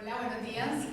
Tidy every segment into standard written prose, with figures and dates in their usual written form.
Hola, buenos días.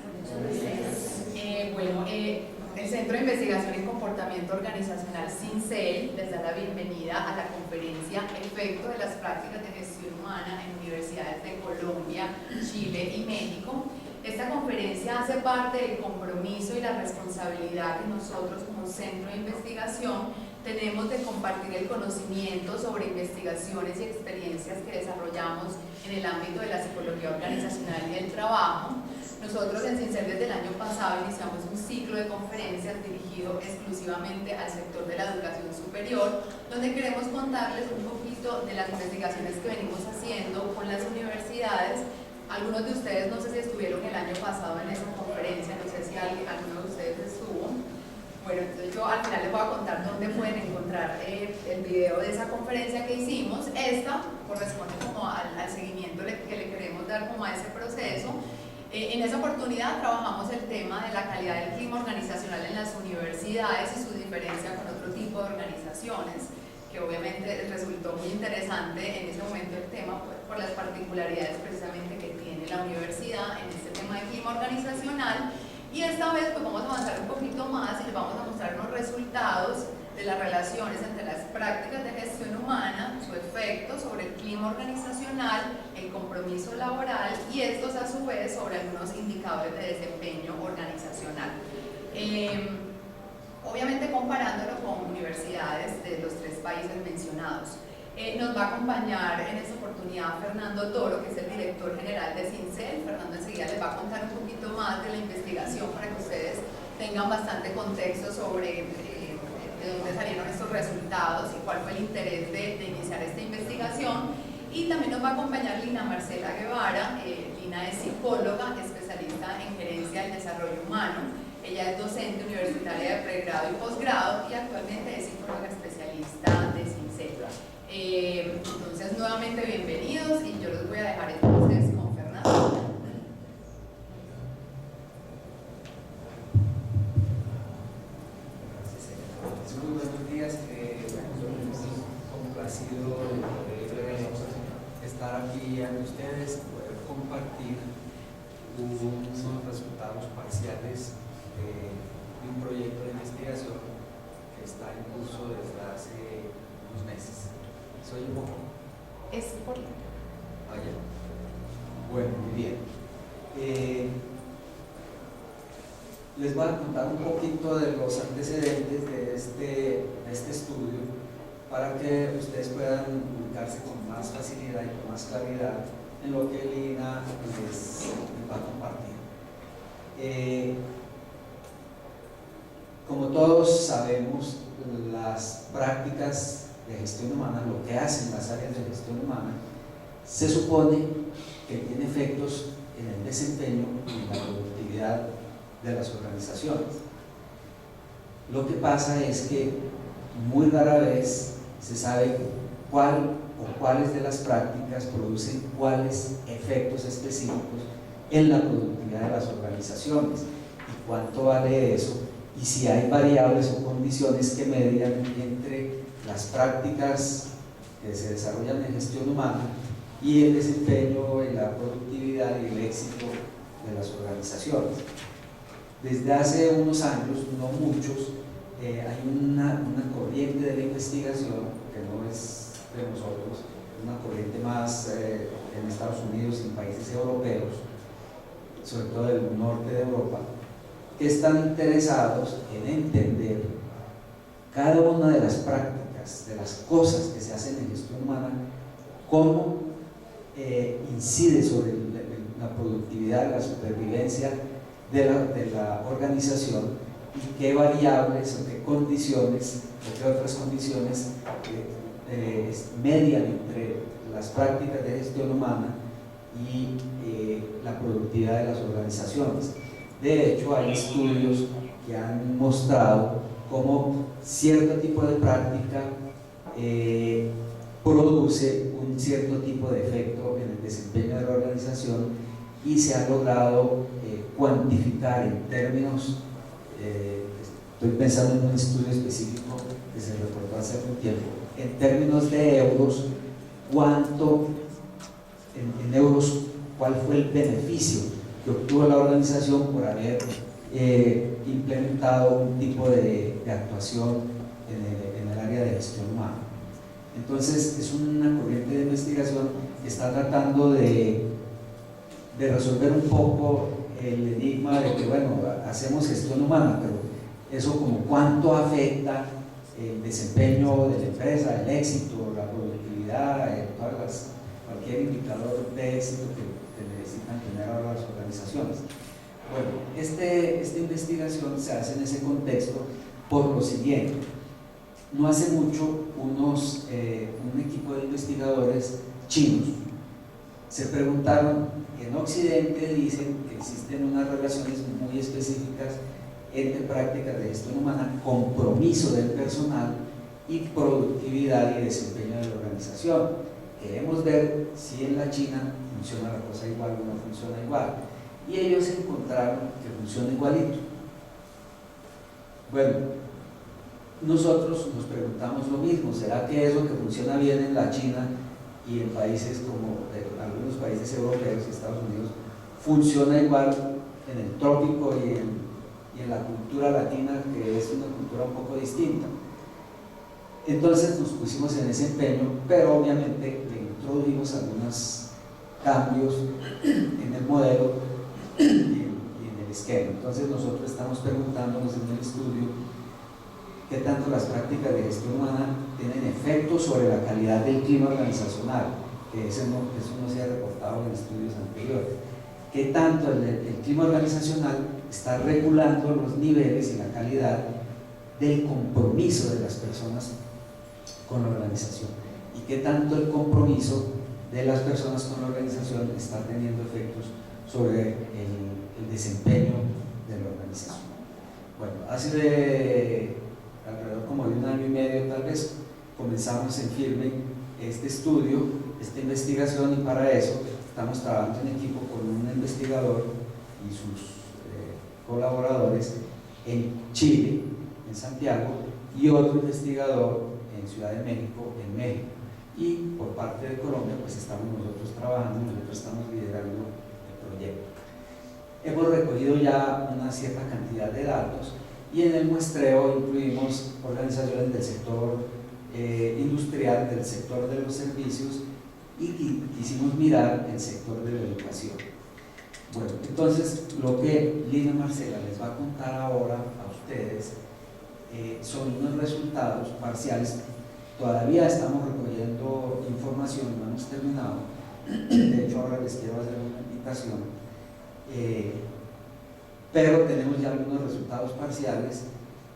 El Centro de Investigación en Comportamiento Organizacional CINCEL les da la bienvenida a la conferencia Efecto de las prácticas de gestión humana en universidades de Colombia, Chile y México. Esta conferencia hace parte del compromiso y la responsabilidad que nosotros como centro de investigación tenemos de compartir el conocimiento sobre investigaciones y experiencias que desarrollamos en el ámbito de la psicología organizacional y del trabajo. Nosotros en CINCEL desde el año pasado iniciamos un ciclo de conferencias dirigido exclusivamente al sector de la educación superior, donde queremos contarles un poquito de las investigaciones que venimos haciendo con las universidades. Algunos de ustedes no sé si estuvieron el año pasado en esa conferencia, no sé si alguno de ustedes estuvo. Bueno, entonces yo al final les voy a contar dónde pueden encontrar el video de esa conferencia que hicimos. Esta corresponde como al seguimiento que le queremos dar como a ese proceso. En esa oportunidad trabajamos el tema de la calidad del clima organizacional en las universidades y su diferencia con otro tipo de organizaciones, que obviamente resultó muy interesante en ese momento el tema por las particularidades precisamente que tiene la universidad en este tema de clima organizacional. Y esta vez pues vamos a avanzar un poquito más y les vamos a mostrar unos resultados de las relaciones entre las prácticas de gestión humana, su efecto sobre el clima organizacional, el compromiso laboral y estos a su vez sobre algunos indicadores de desempeño organizacional. Obviamente comparándolo con universidades de los tres países mencionados. Nos va a acompañar en esta oportunidad Fernando Toro, que es el director general de CINCEL. Fernando enseguida les va a contar un poquito más de la investigación para que ustedes tengan bastante contexto sobre de dónde salieron estos resultados y cuál fue el interés de iniciar esta investigación. Y también nos va a acompañar Lina Marcela Guevara. Lina es psicóloga, especialista en gerencia del desarrollo humano. Ella es docente universitaria de pregrado y posgrado y actualmente es psicóloga especialista de CINCEL. Entonces, nuevamente bienvenidos y yo los voy a dejar entonces con Fernando. Muy buenos días, estoy muy complacido de poder estar aquí ante ustedes, poder compartir unos resultados parciales de un proyecto de investigación que está en curso desde hace unos meses. ¿Soy un poco? Es por la... Bueno, muy bien. Les voy a contar un poquito de los antecedentes de este estudio para que ustedes puedan ubicarse con más facilidad y con más claridad en lo que Lina les va a compartir. Como todos sabemos, las prácticas de gestión humana, lo que hacen las áreas de gestión humana, se supone que tiene efectos en el desempeño y en la productividad de las organizaciones. Lo que pasa es que muy rara vez se sabe cuál o cuáles de las prácticas producen cuáles efectos específicos en la productividad de las organizaciones y cuánto vale eso, y si hay variables o condiciones que median entre las prácticas que se desarrollan en gestión humana y el desempeño, la productividad y el éxito de las organizaciones. Desde hace unos años, no muchos, hay una corriente de la investigación que no es de nosotros, una corriente más en Estados Unidos y en países europeos, sobre todo del norte de Europa, que están interesados en entender cada una de las prácticas, de las cosas que se hacen en gestión humana, cómo incide sobre la productividad, la supervivencia de la organización y qué variables o qué condiciones o qué otras condiciones median entre las prácticas de gestión humana y la productividad de las organizaciones. De hecho, hay estudios que han mostrado cómo cierto tipo de práctica produce un cierto tipo de efecto en el desempeño de la organización y se ha logrado cuantificar en términos, estoy pensando en un estudio específico que se reportó hace algún tiempo, en términos de euros, cuánto en euros, cuál fue el beneficio que obtuvo la organización por haber implementado un tipo de actuación en el área de gestión humana. Entonces es una corriente de investigación que está tratando de resolver un poco el enigma de que, bueno, hacemos gestión humana, pero eso como cuánto afecta el desempeño de la empresa, el éxito, la productividad, cualquier indicador de éxito que necesitan tener ahora las organizaciones. Bueno, esta investigación se hace en ese contexto por lo siguiente. No hace mucho un equipo de investigadores chinos se preguntaron, en Occidente dicen que existen unas relaciones muy específicas entre prácticas de gestión humana, compromiso del personal y productividad y desempeño de la organización. Queremos ver si en la China funciona la cosa igual o no funciona igual. Y ellos encontraron que funciona igualito. Bueno, nosotros nos preguntamos lo mismo, ¿será que eso que funciona bien en la China y en países como algunos países europeos y Estados Unidos funciona igual en el trópico y en la cultura latina, que es una cultura un poco distinta? Entonces nos pusimos en ese empeño, pero obviamente le introdujimos algunos cambios en el modelo y en el esquema. Entonces nosotros estamos preguntándonos en el estudio qué tanto las prácticas de gestión humana tienen efecto sobre la calidad del clima organizacional, que eso no se ha reportado en estudios anteriores. Qué tanto el clima organizacional está regulando los niveles y la calidad del compromiso de las personas con la organización, y qué tanto el compromiso de las personas con la organización está teniendo efectos sobre el desempeño de la organización. Bueno, hace alrededor como de 1 año y medio tal vez comenzamos en firme este estudio, esta investigación, y para eso estamos trabajando en equipo con un investigador y sus colaboradores en Chile, en Santiago, y otro investigador en Ciudad de México, en México. Y por parte de Colombia pues estamos nosotros trabajando, nosotros estamos liderando el proyecto. Hemos recogido ya una cierta cantidad de datos y en el muestreo incluimos organizaciones del sector industrial, del sector de los servicios, y quisimos mirar el sector de la educación. Bueno, entonces lo que Lina Marcela les va a contar ahora a ustedes son unos resultados parciales. Todavía estamos recogiendo información, no hemos terminado. De hecho, ahora les quiero hacer una invitación, pero tenemos ya algunos resultados parciales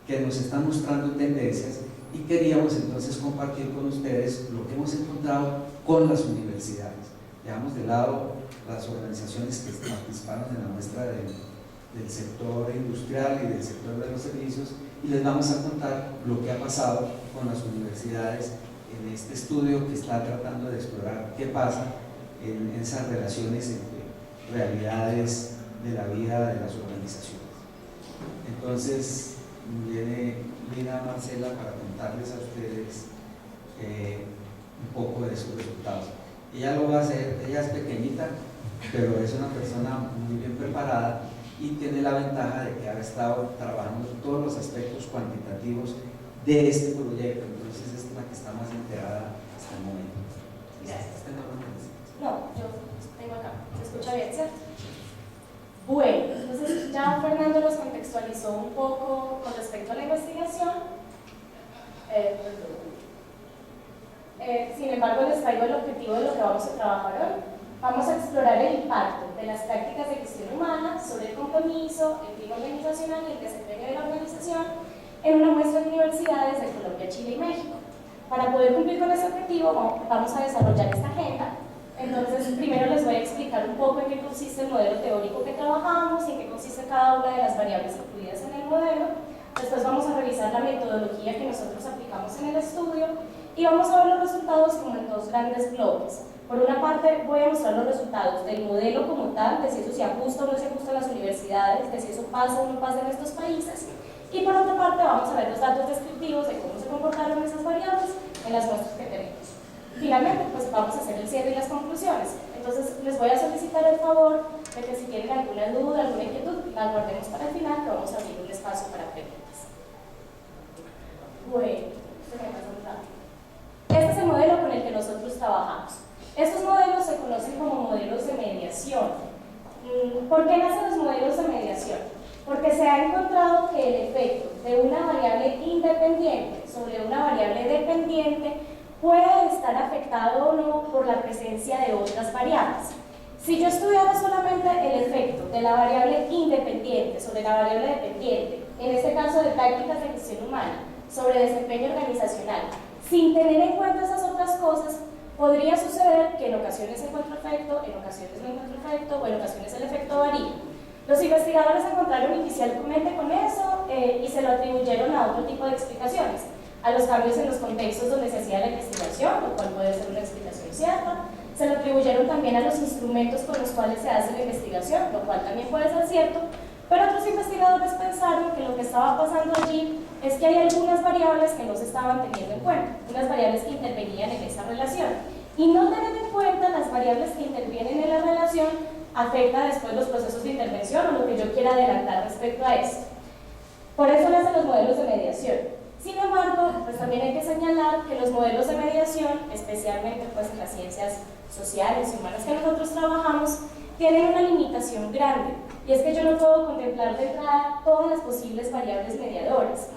que nos están mostrando tendencias, y queríamos entonces compartir con ustedes lo que hemos encontrado con las universidades. Dejamos de lado las organizaciones que participaron en la muestra del sector industrial y del sector de los servicios, y les vamos a contar lo que ha pasado con las universidades en este estudio que está tratando de explorar qué pasa en esas relaciones entre realidades de la vida de las organizaciones. Entonces viene Lina Marcela para contarles a ustedes un poco de sus resultados. Ella lo va a hacer, ella es pequeñita, pero es una persona muy bien preparada y tiene la ventaja de que ha estado trabajando todos los aspectos cuantitativos de este proyecto, entonces es la que está más enterada hasta el momento. Gracias. No, yo tengo acá, ¿se escucha bien, cierto? Bueno, entonces ya Fernando nos contextualizó un poco con respecto a la investigación. Sin embargo, les traigo el objetivo de lo que vamos a trabajar hoy. Vamos a explorar el impacto de las prácticas de gestión humana sobre el compromiso, el clima organizacional y el desempeño de la organización en una muestra de universidades de Colombia, Chile y México. Para poder cumplir con ese objetivo, vamos a desarrollar esta agenda. Entonces, primero les voy a explicar un poco en qué consiste el modelo teórico que trabajamos y en qué consiste cada una de las variables incluidas en el modelo. Después vamos a revisar la metodología que nosotros aplicamos en el estudio y vamos a ver los resultados como en 2 grandes bloques. Por una parte voy a mostrar los resultados del modelo como tal, de si eso se ajusta o no se ajusta a las universidades, de si eso pasa o no pasa en estos países, y por otra parte vamos a ver los datos descriptivos de cómo se comportaron esas variables en las muestras que tenemos. Finalmente, pues vamos a hacer el cierre y las conclusiones. Entonces les voy a solicitar el favor de que si tienen alguna duda, alguna inquietud, la guardemos para el final, que vamos a abrir un espacio para preguntas. Bueno, este es el modelo con el que nosotros trabajamos. Estos modelos se conocen como modelos de mediación. ¿Por qué nacen los modelos de mediación? Porque se ha encontrado que el efecto de una variable independiente sobre una variable dependiente puede estar afectado o no por la presencia de otras variables. Si yo estudiara solamente el efecto de la variable independiente sobre la variable dependiente, en este caso de tácticas de gestión humana, sobre desempeño organizacional, sin tener en cuenta esas otras cosas, podría suceder que en ocasiones encuentro efecto, en ocasiones no encuentro efecto, o en ocasiones el efecto varía. Los investigadores encontraron inicialmente con eso y se lo atribuyeron a otro tipo de explicaciones, a los cambios en los contextos donde se hacía la investigación, lo cual puede ser una explicación cierta. Se lo atribuyeron también a los instrumentos con los cuales se hace la investigación, lo cual también puede ser cierto, pero otros investigadores pensaron que lo que estaba pasando allí es que hay algunas variables que no se estaban teniendo en cuenta, unas variables que intervenían en esa relación. Y no tener en cuenta las variables que intervienen en la relación afecta después los procesos de intervención o lo que yo quiera adelantar respecto a esto. Por eso nacen los modelos de mediación. Sin embargo, pues también hay que señalar que los modelos de mediación, especialmente pues en las ciencias sociales y humanas que nosotros trabajamos, tienen una limitación grande, y es que yo no puedo contemplar de entrada todas las posibles variables mediadoras.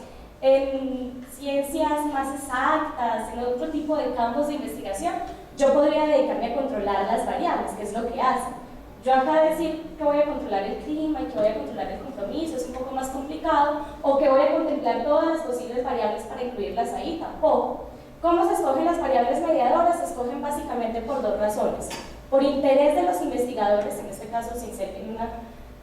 En ciencias más exactas, en otro tipo de campos de investigación, yo podría dedicarme a controlar las variables, que es lo que hacen. Yo acá decir que voy a controlar el clima y que voy a controlar el compromiso es un poco más complicado, o que voy a contemplar todas las posibles variables para incluirlas ahí, tampoco. ¿Cómo se escogen las variables mediadoras? Se escogen básicamente por dos razones. Por interés de los investigadores, en este caso CINCEL tiene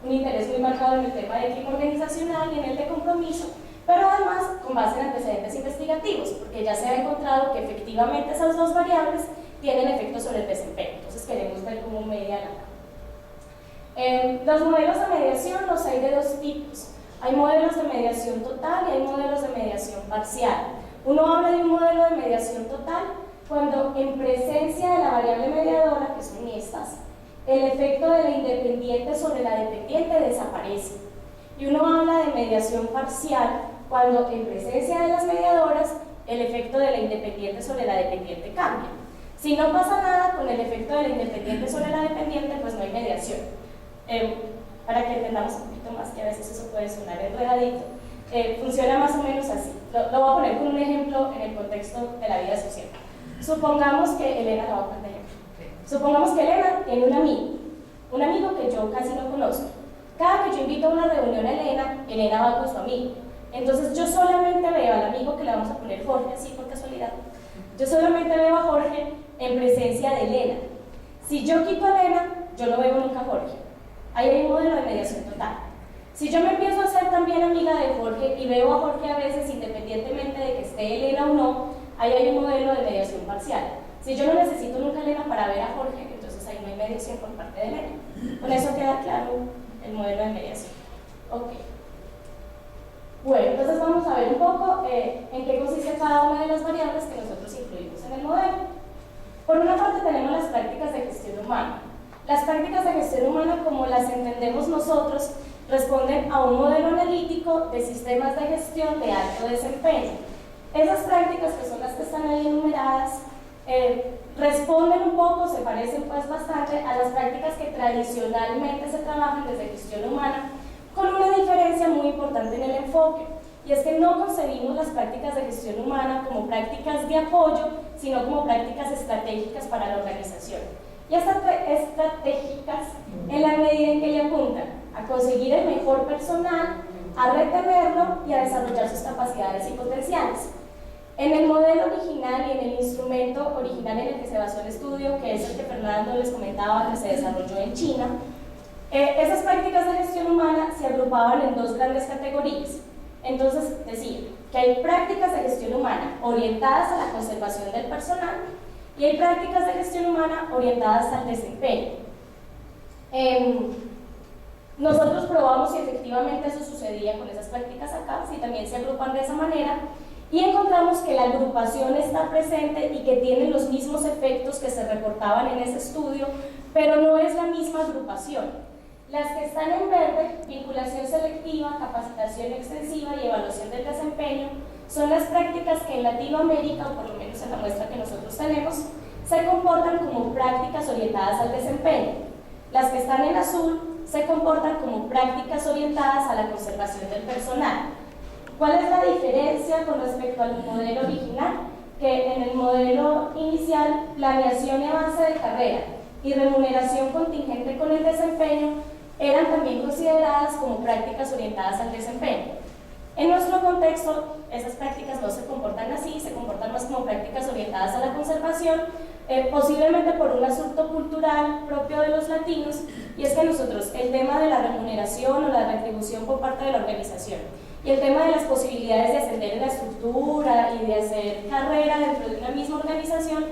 un interés muy marcado en el tema de clima organizacional y en el de compromiso, pero además con base en antecedentes investigativos, porque ya se ha encontrado que efectivamente esas dos variables tienen efectos sobre el desempeño, entonces queremos ver cómo median acá. Los modelos de mediación los hay de dos tipos. Hay modelos de mediación total y hay modelos de mediación parcial. Uno habla de un modelo de mediación total cuando en presencia de la variable mediadora, que son estas, el efecto de la independiente sobre la dependiente desaparece. Y uno habla de mediación parcial cuando en presencia de las mediadoras el efecto de la independiente sobre la dependiente cambia. Si no pasa nada con el efecto de la independiente sobre la dependiente, pues no hay mediación. Para que entendamos un poquito más, que a veces eso puede sonar enredadito, funciona más o menos así. Lo voy a poner con un ejemplo en el contexto de la vida social. Supongamos que Elena, la voy a poner de ejemplo. Supongamos que Elena tiene un amigo que yo casi no conozco. Cada que yo invito a una reunión a Elena, Elena va con su amigo. Entonces yo solamente veo al amigo, que le vamos a poner Jorge, así por casualidad. Yo solamente veo a Jorge en presencia de Elena. Si yo quito a Elena, yo no veo nunca a Jorge. Ahí hay un modelo de mediación total. Si yo me empiezo a hacer también amiga de Jorge y veo a Jorge a veces independientemente de que esté Elena o no, ahí hay un modelo de mediación parcial. Si yo no necesito nunca a Elena para ver a Jorge, entonces ahí no hay mediación por parte de Elena. Con eso queda claro el modelo de mediación. Ok. Bueno, entonces vamos a ver un poco en qué consiste cada una de las variables que nosotros incluimos en el modelo. Por una parte tenemos las prácticas de gestión humana. Las prácticas de gestión humana, como las entendemos nosotros, responden a un modelo analítico de sistemas de gestión de alto desempeño. Esas prácticas, que son las que están ahí enumeradas, responden un poco, se parecen pues bastante a las prácticas que tradicionalmente se trabajan desde gestión humana, con una diferencia muy importante en el enfoque, y es que no concebimos las prácticas de gestión humana como prácticas de apoyo, sino como prácticas estratégicas para la organización. Y estas estratégicas, en la medida en que le apuntan a conseguir el mejor personal, a retenerlo y a desarrollar sus capacidades y potenciales. En el modelo original y en el instrumento original en el que se basó el estudio, que es el que Fernando les comentaba que se desarrolló en China, esas prácticas de gestión humana se agrupaban en dos grandes categorías. Entonces, decir que hay prácticas de gestión humana orientadas a la conservación del personal y hay prácticas de gestión humana orientadas al desempeño. Nosotros probamos si efectivamente eso sucedía con esas prácticas acá, si también se agrupan de esa manera, y encontramos que la agrupación está presente y que tienen los mismos efectos que se reportaban en ese estudio, pero no es la misma agrupación. Las que están en verde, vinculación selectiva, capacitación extensiva y evaluación del desempeño, son las prácticas que en Latinoamérica, o por lo menos en la muestra que nosotros tenemos, se comportan como prácticas orientadas al desempeño. Las que están en azul se comportan como prácticas orientadas a la conservación del personal. ¿Cuál es la diferencia con respecto al modelo original? Que en el modelo inicial, planeación y avance de carrera y remuneración contingente con el desempeño eran también consideradas como prácticas orientadas al desempeño. En nuestro contexto, esas prácticas no se comportan así, se comportan más como prácticas orientadas a la conservación, posiblemente por un asunto cultural propio de los latinos, y es que nosotros el tema de la remuneración o la retribución por parte de la organización y el tema de las posibilidades de ascender en la estructura y de hacer carrera dentro de una misma organización,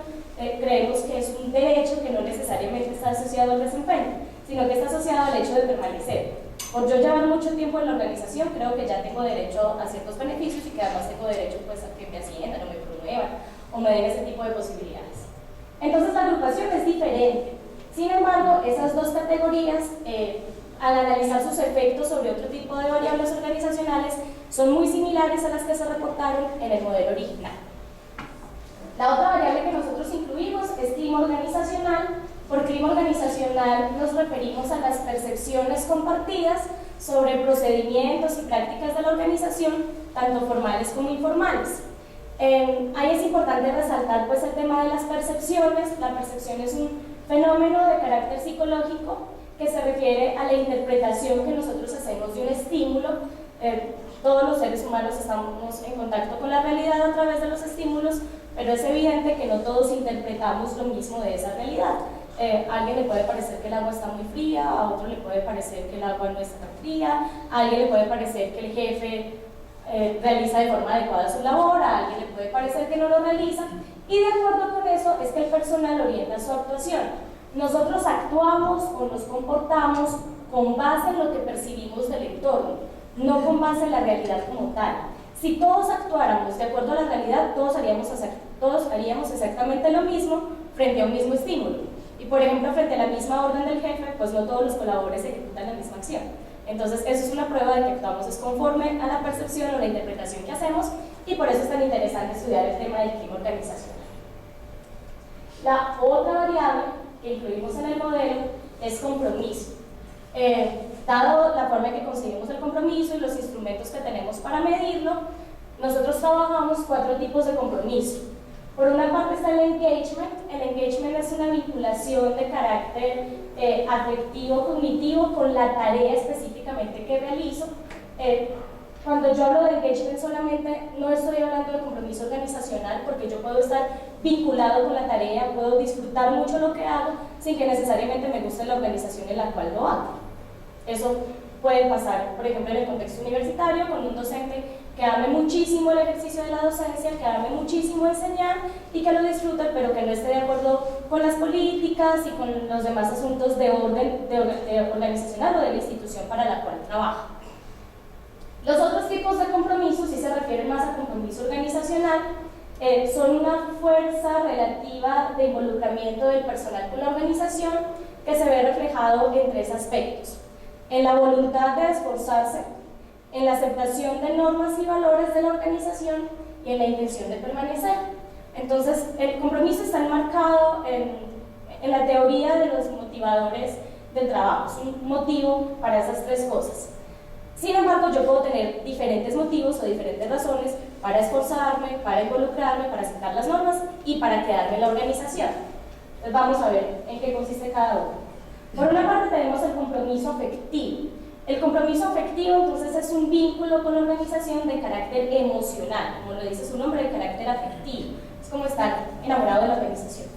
creemos que es un derecho que no necesariamente está asociado al desempeño, sino que está asociado al hecho de permanecer. Por yo llevar mucho tiempo en la organización, creo que ya tengo derecho a ciertos beneficios y que además tengo derecho pues, a que me asciendan o me promuevan o me den ese tipo de posibilidades. Entonces la agrupación es diferente. Sin embargo, esas dos categorías, al analizar sus efectos sobre otro tipo de variables organizacionales, son muy similares a las que se reportaron en el modelo original. La otra variable que nosotros incluimos es clima organizacional. Por clima organizacional nos referimos a las percepciones compartidas sobre procedimientos y prácticas de la organización, tanto formales como informales. Ahí es importante resaltar pues, el tema de las percepciones. La percepción es un fenómeno de carácter psicológico que se refiere a la interpretación que nosotros hacemos de un estímulo. Todos los seres humanos estamos en contacto con la realidad a través de los estímulos, pero es evidente que no todos interpretamos lo mismo de esa realidad. A alguien le puede parecer que el agua está muy fría, a otro le puede parecer que el agua no está tan fría, a alguien le puede parecer que el jefe realiza de forma adecuada su labor, a alguien le puede parecer que no lo realiza, y de acuerdo con eso es que el personal orienta su actuación. Nosotros actuamos o nos comportamos con base en lo que percibimos del entorno, no con base en la realidad como tal. Si todos actuáramos de acuerdo a la realidad, todos haríamos exactamente lo mismo frente a un mismo estímulo. Y por ejemplo, frente a la misma orden del jefe, pues no todos los colaboradores ejecutan la misma acción. Entonces, eso es una prueba de que actuamos desconforme a la percepción o la interpretación que hacemos, y por eso es tan interesante estudiar el tema del clima organizacional. La otra variable que incluimos en el modelo es compromiso. Dado la forma en que conseguimos el compromiso y los instrumentos que tenemos para medirlo, nosotros trabajamos 4 tipos de compromiso. Por una parte está el engagement. El engagement es una vinculación de carácter afectivo, cognitivo con la tarea específicamente que realizo. Cuando yo hablo de engagement solamente no estoy hablando de compromiso organizacional, porque yo puedo estar vinculado con la tarea, puedo disfrutar mucho lo que hago sin que necesariamente me guste la organización en la cual lo hago. Eso puede pasar, por ejemplo, en el contexto universitario, con un docente que ame muchísimo el ejercicio de la docencia, que ame muchísimo enseñar y que lo disfrute, pero que no esté de acuerdo con las políticas y con los demás asuntos de orden organizacional o de la institución para la cual trabaja. Los otros tipos de compromisos, si se refieren más a compromiso organizacional, son una fuerza relativa de involucramiento del personal con la organización que se ve reflejado en 3 aspectos: en la voluntad de esforzarse, en la aceptación de normas y valores de la organización y en la intención de permanecer. Entonces, el compromiso está enmarcado en la teoría de los motivadores del trabajo, es un motivo para esas 3 cosas. Sin embargo, yo puedo tener diferentes motivos o diferentes razones para esforzarme, para involucrarme, para aceptar las normas y para quedarme en la organización. Entonces, vamos a ver en qué consiste cada uno. Por una parte tenemos el compromiso afectivo. El compromiso afectivo, entonces, es un vínculo con la organización de carácter emocional, como lo dice su nombre, de carácter afectivo. Es como estar enamorado de la organización.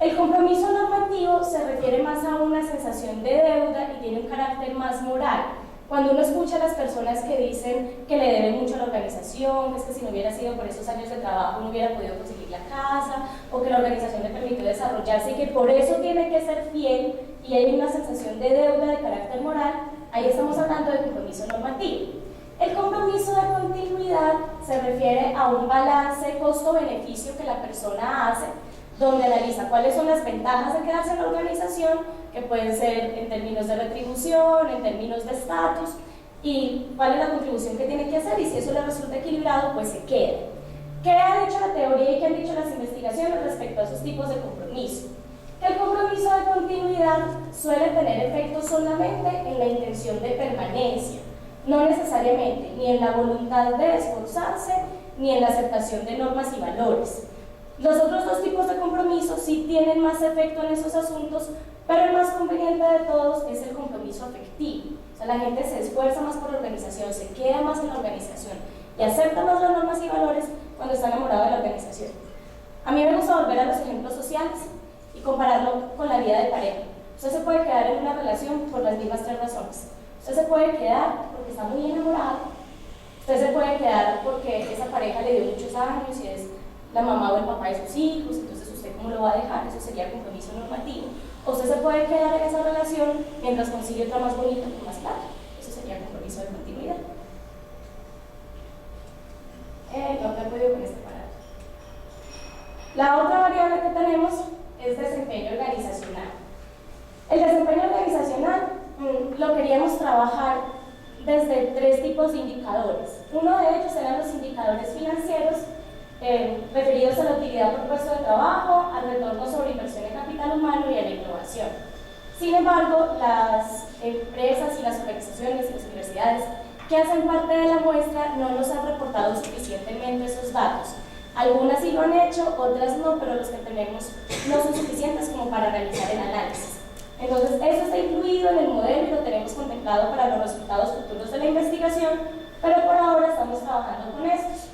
El compromiso normativo se refiere más a una sensación de deuda y tiene un carácter más moral. Cuando uno escucha a las personas que dicen que le deben mucho a la organización, que es que si no hubiera sido por esos años de trabajo no hubiera podido conseguir la casa, o que la organización le permitió desarrollarse y que por eso tiene que ser fiel, y hay una sensación de deuda de carácter moral, ahí estamos hablando de compromiso normativo. El compromiso de continuidad se refiere a un balance costo-beneficio que la persona hace donde analiza cuáles son las ventajas de quedarse en la organización, que pueden ser en términos de retribución, en términos de estatus, y cuál es la contribución que tiene que hacer, y si eso le resulta equilibrado, pues se queda. ¿Qué ha dicho la teoría y qué han dicho las investigaciones respecto a esos tipos de compromiso? Que el compromiso de continuidad suele tener efecto solamente en la intención de permanencia, no necesariamente ni en la voluntad de esforzarse, ni en la aceptación de normas y valores. Los otros dos tipos de compromiso sí tienen más efecto en esos asuntos, pero el más conveniente de todos es el compromiso afectivo. O sea, la gente se esfuerza más por la organización, se queda más en la organización y acepta más las normas y valores cuando está enamorado de la organización. A mí me gusta volver a los ejemplos sociales y compararlo con la vida de pareja. Usted se puede quedar en una relación por las mismas tres razones. Usted se puede quedar porque está muy enamorado. Usted se puede quedar porque esa pareja le dio muchos años y es la mamá o el papá de sus hijos, entonces usted cómo lo va a dejar, eso sería compromiso normativo. O usted se puede quedar en esa relación mientras consigue otra más bonita con más plata, eso sería compromiso de continuidad. No me he podido con este parámetro. La otra variable que tenemos es desempeño organizacional. El desempeño organizacional lo queríamos trabajar desde tres tipos de indicadores. Uno de ellos eran los indicadores financieros referidos a la utilidad por puesto de trabajo, al retorno sobre inversión en capital humano y a la innovación. Sin embargo, las empresas y las organizaciones y las universidades que hacen parte de la muestra no nos han reportado suficientemente esos datos. Algunas sí lo han hecho, otras no, pero los que tenemos no son suficientes como para realizar el análisis. Entonces, eso está incluido en el modelo y lo tenemos contemplado para los resultados futuros de la investigación, pero por ahora estamos trabajando con estos.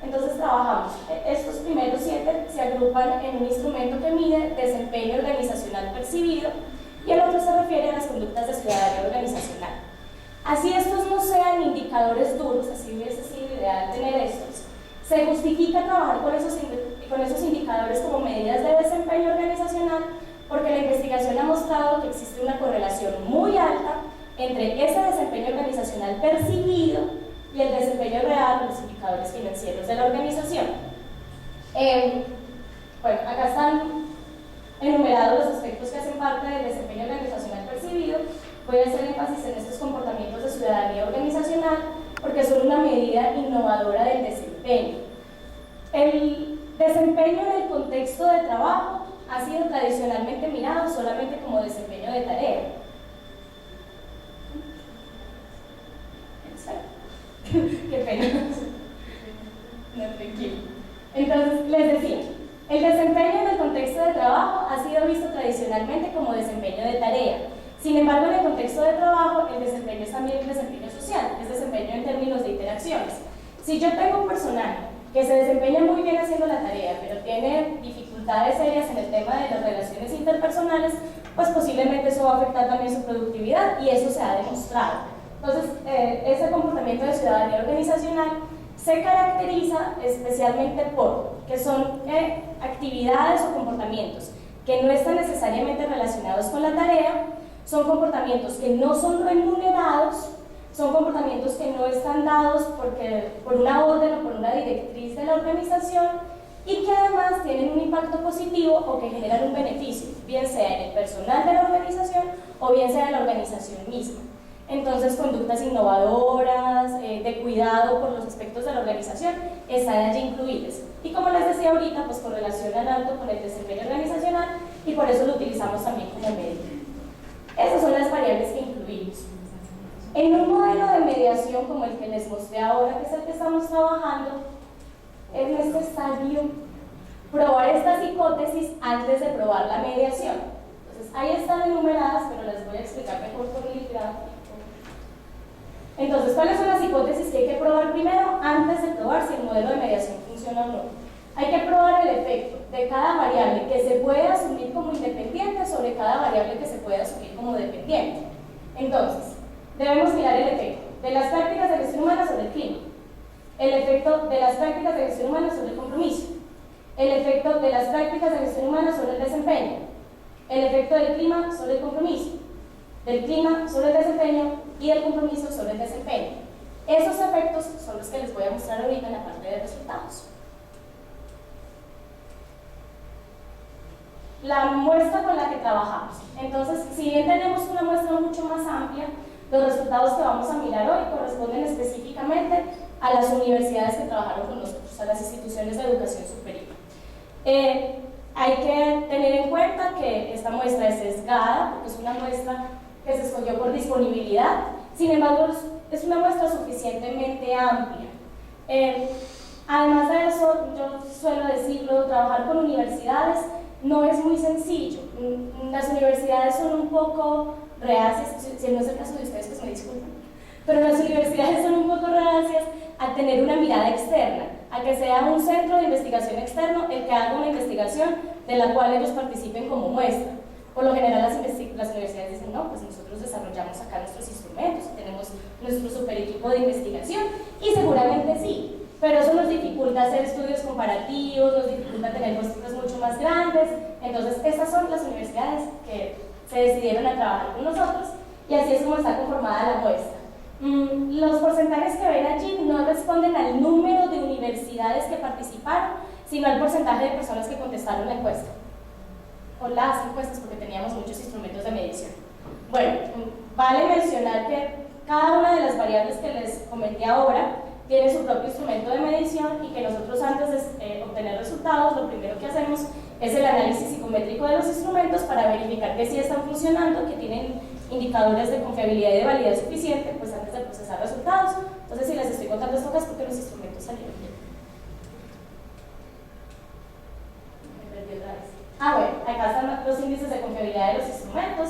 Entonces trabajamos, estos primeros 7 se agrupan en un instrumento que mide desempeño organizacional percibido y el otro se refiere a las conductas de ciudadanía organizacional. Así estos no sean indicadores duros, así hubiese sido ideal tener estos, se justifica trabajar con esos indicadores como medidas de desempeño organizacional porque la investigación ha mostrado que existe una correlación muy alta entre ese desempeño organizacional percibido y el desempeño real de los indicadores financieros de la organización. Bueno, acá están enumerados los aspectos que hacen parte del desempeño organizacional percibido. Voy a hacer énfasis en estos comportamientos de ciudadanía organizacional porque son una medida innovadora del desempeño. El desempeño en el contexto de trabajo ha sido tradicionalmente mirado solamente como desempeño de tarea. Qué pena. No, tranquilo. Entonces, les decía, el desempeño en el contexto de trabajo ha sido visto tradicionalmente como desempeño de tarea. Sin embargo, en el contexto de trabajo, el desempeño es también un desempeño social, es desempeño en términos de interacciones. Si yo tengo un personaje que se desempeña muy bien haciendo la tarea, pero tiene dificultades serias en el tema de las relaciones interpersonales, pues posiblemente eso va a afectar también su productividad y eso se ha demostrado. Entonces, ese comportamiento de ciudadanía organizacional se caracteriza especialmente por que son actividades o comportamientos que no están necesariamente relacionados con la tarea, son comportamientos que no son remunerados, son comportamientos que no están dados por una orden o por una directriz de la organización y que además tienen un impacto positivo o que generan un beneficio, bien sea en el personal de la organización o bien sea en la organización misma. Entonces, conductas innovadoras, de cuidado por los aspectos de la organización, están allí incluidas. Y como les decía ahorita, pues correlacionan alto con el desempeño organizacional y por eso lo utilizamos también como medio. Esas son las variables que incluimos. En un modelo de mediación como el que les mostré ahora, que es el que estamos trabajando, en este estadio, probar estas hipótesis antes de probar la mediación. Entonces, ahí están enumeradas, pero les voy a explicar mejor por el gráfico. Entonces, ¿cuáles son las hipótesis que hay que probar primero antes de probar si el modelo de mediación funciona o no? Hay que probar el efecto de cada variable que se puede asumir como independiente sobre cada variable que se puede asumir como dependiente. Entonces, debemos mirar el efecto de las prácticas de gestión humana sobre el clima, el efecto de las prácticas de gestión humana sobre el compromiso, el efecto de las prácticas de gestión humana sobre el desempeño, el efecto del clima sobre el compromiso, del clima sobre el desempeño y del compromiso sobre el desempeño. Esos efectos son los que les voy a mostrar ahorita en la parte de resultados. la muestra con la que trabajamos. Entonces, si bien tenemos una muestra mucho más amplia, los resultados que vamos a mirar hoy corresponden específicamente a las universidades que trabajaron con nosotros, a las instituciones de educación superior. Hay que tener en cuenta que esta muestra es sesgada, porque es una muestra que se escogió por disponibilidad, sin embargo es una muestra suficientemente amplia. Además de eso, yo suelo decirlo, trabajar con universidades no es muy sencillo. Las universidades son un poco reacias, si no es el caso de ustedes, pues me disculpan, pero las universidades son un poco reacias a tener una mirada externa, a que sea un centro de investigación externo el que haga una investigación de la cual ellos participen como muestra. Por lo general las universidades dicen, no, pues nosotros desarrollamos acá nuestros instrumentos, tenemos nuestro super equipo de investigación, y seguramente sí, pero eso nos dificulta hacer estudios comparativos, nos dificulta tener muestras mucho más grandes. Entonces estas son las universidades que se decidieron a trabajar con nosotros, y así es como está conformada la muestra. Los porcentajes que ven allí no responden al número de universidades que participaron, sino al porcentaje de personas que contestaron la encuesta, o las encuestas, porque teníamos muchos instrumentos de medición. Bueno, vale mencionar que cada una de las variables que les comenté ahora tiene su propio instrumento de medición, y que nosotros antes de obtener resultados, lo primero que hacemos es el análisis psicométrico de los instrumentos para verificar que sí están funcionando, que tienen indicadores de confiabilidad y de validez suficiente, pues antes de procesar resultados. Entonces, si les estoy contando esto acá es porque los instrumentos salieron bien. Me perdí otra vez. Bueno, acá están los índices de confiabilidad de los instrumentos.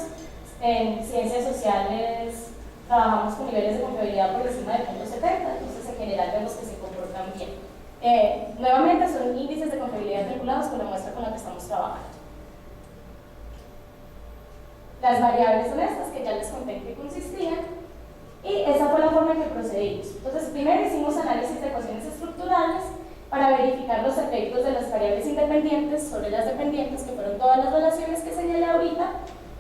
En ciencias sociales trabajamos con niveles de confiabilidad por encima del 0.70, entonces en general vemos que se comportan bien. Nuevamente son índices de confiabilidad vinculados con la muestra con la que estamos trabajando. Las variables son estas, que ya les conté en qué consistían, y esa fue la forma en que procedimos. Entonces, primero hicimos análisis de ecuaciones estructurales para verificar los efectos de las variables independientes sobre las dependientes, que fueron todas las relaciones que señalé ahorita,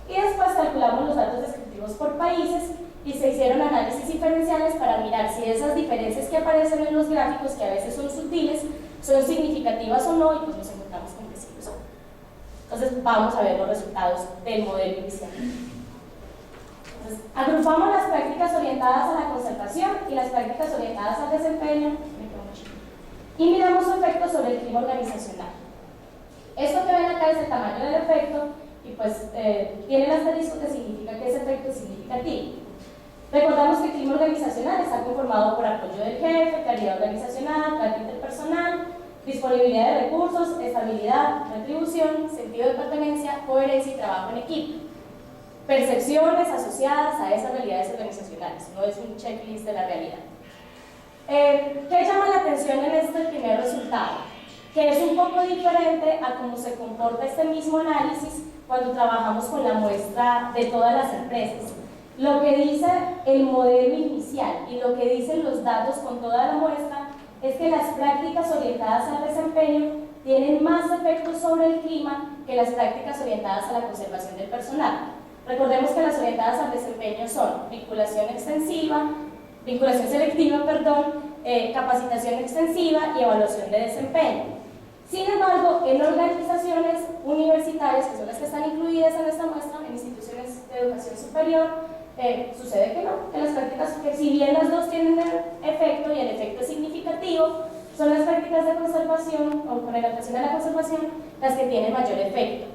y después calculamos los datos descriptivos por países y se hicieron análisis diferenciales para mirar si esas diferencias que aparecen en los gráficos, que a veces son sutiles, son significativas o no, y pues nos encontramos con que sí lo son. Entonces vamos a ver los resultados del modelo inicial. Entonces, agrupamos las prácticas orientadas a la conservación y las prácticas orientadas al desempeño, y miramos su efecto sobre el clima organizacional. Esto que ven acá es el tamaño del efecto, y pues tiene el asterisco que significa que ese efecto es significativo. Recordamos que el clima organizacional está conformado por apoyo del jefe, claridad organizacional, trato interpersonal, disponibilidad de recursos, estabilidad, retribución, sentido de pertenencia, coherencia y trabajo en equipo. Percepciones asociadas a esas realidades organizacionales, no es un checklist de la realidad. ¿Qué llama la atención en este primer resultado? Que es un poco diferente a cómo se comporta este mismo análisis cuando trabajamos con la muestra de todas las empresas. Lo que dice el modelo inicial y lo que dicen los datos con toda la muestra es que las prácticas orientadas al desempeño tienen más efectos sobre el clima que las prácticas orientadas a la conservación del personal. Recordemos que las orientadas al desempeño son vinculación selectiva, capacitación extensiva y evaluación de desempeño. Sin embargo, en organizaciones universitarias, que son las que están incluidas en esta muestra, en instituciones de educación superior, sucede que no, que las prácticas, que si bien las dos tienen efecto y el efecto es significativo, son las prácticas de conservación o con orientación a la conservación las que tienen mayor efecto.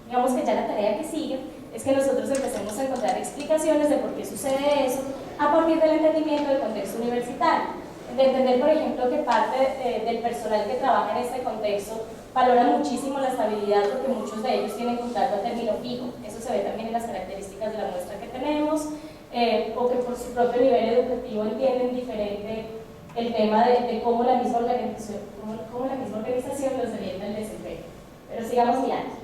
Digamos que ya la tarea que sigue es que nosotros empecemos a encontrar explicaciones de por qué sucede eso a partir del entendimiento del contexto universitario. De entender, por ejemplo, que parte del personal que trabaja en este contexto valora muchísimo la estabilidad, porque muchos de ellos tienen contrato a término fijo. Eso se ve también en las características de la muestra que tenemos, o que por su propio nivel educativo entienden diferente el tema de cómo la misma organización los orienta el desempeño. Pero sigamos mirando.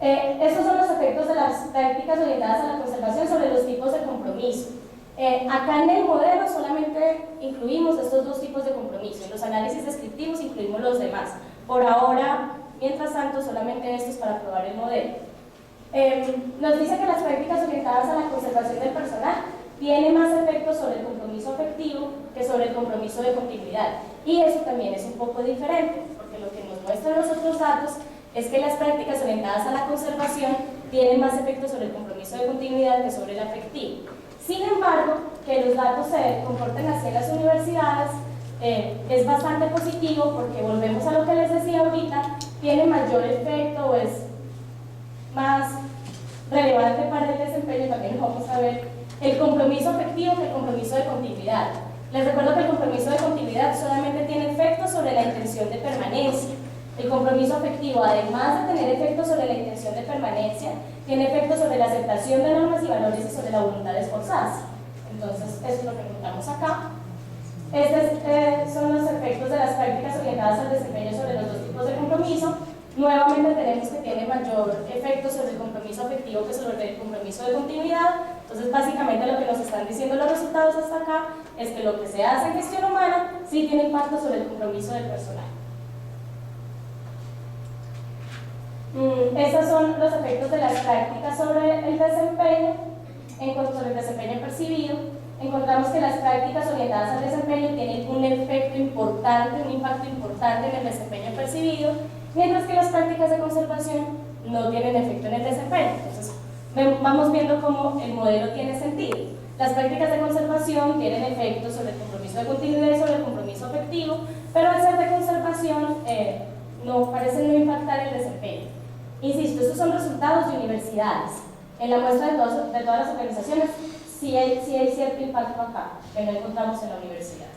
Estos son los efectos de las prácticas orientadas a la conservación sobre los tipos de compromiso. Acá en el modelo solamente incluimos estos dos tipos de compromiso. En los análisis descriptivos incluimos los demás. Por ahora, mientras tanto, solamente estos para probar el modelo. Nos dice que las prácticas orientadas a la conservación del personal tienen más efectos sobre el compromiso afectivo que sobre el compromiso de continuidad. Y eso también es un poco diferente, porque lo que nos muestran los otros datos es que las prácticas orientadas a la conservación tienen más efectos sobre el compromiso de continuidad que sobre el afectivo. Sin embargo, que los datos se comporten así en las universidades es bastante positivo porque volvemos a lo que les decía ahorita, tiene mayor efecto o es más relevante para el desempeño, también lo vamos a ver, el compromiso afectivo que el compromiso de continuidad. Les recuerdo que el compromiso de continuidad solamente tiene efectos sobre la intención de permanencia. El compromiso afectivo, además de tener efectos sobre la intención de permanencia, tiene efectos sobre la aceptación de normas y valores y sobre la voluntad de esforzarse. Entonces, eso es lo que encontramos acá. Estos son los efectos de las prácticas orientadas al desempeño sobre los dos tipos de compromiso. Nuevamente tenemos que tiene mayor efecto sobre el compromiso afectivo que sobre el compromiso de continuidad. Entonces, básicamente lo que nos están diciendo los resultados hasta acá es que lo que se hace en gestión humana sí tiene impacto sobre el compromiso del personal. Estos son los efectos de las prácticas sobre el desempeño, sobre el desempeño percibido. Encontramos que las prácticas orientadas al desempeño tienen un efecto importante, un impacto importante en el desempeño percibido, mientras que las prácticas de conservación no tienen efecto en el desempeño. Entonces, vamos viendo cómo el modelo tiene sentido. Las prácticas de conservación tienen efectos sobre el compromiso de continuidad y sobre el compromiso afectivo, pero al ser de conservación parecen no impactar el desempeño. Insisto, estos son resultados de universidades. En la muestra de todas las organizaciones sí hay cierto impacto acá, que no encontramos en la universidad.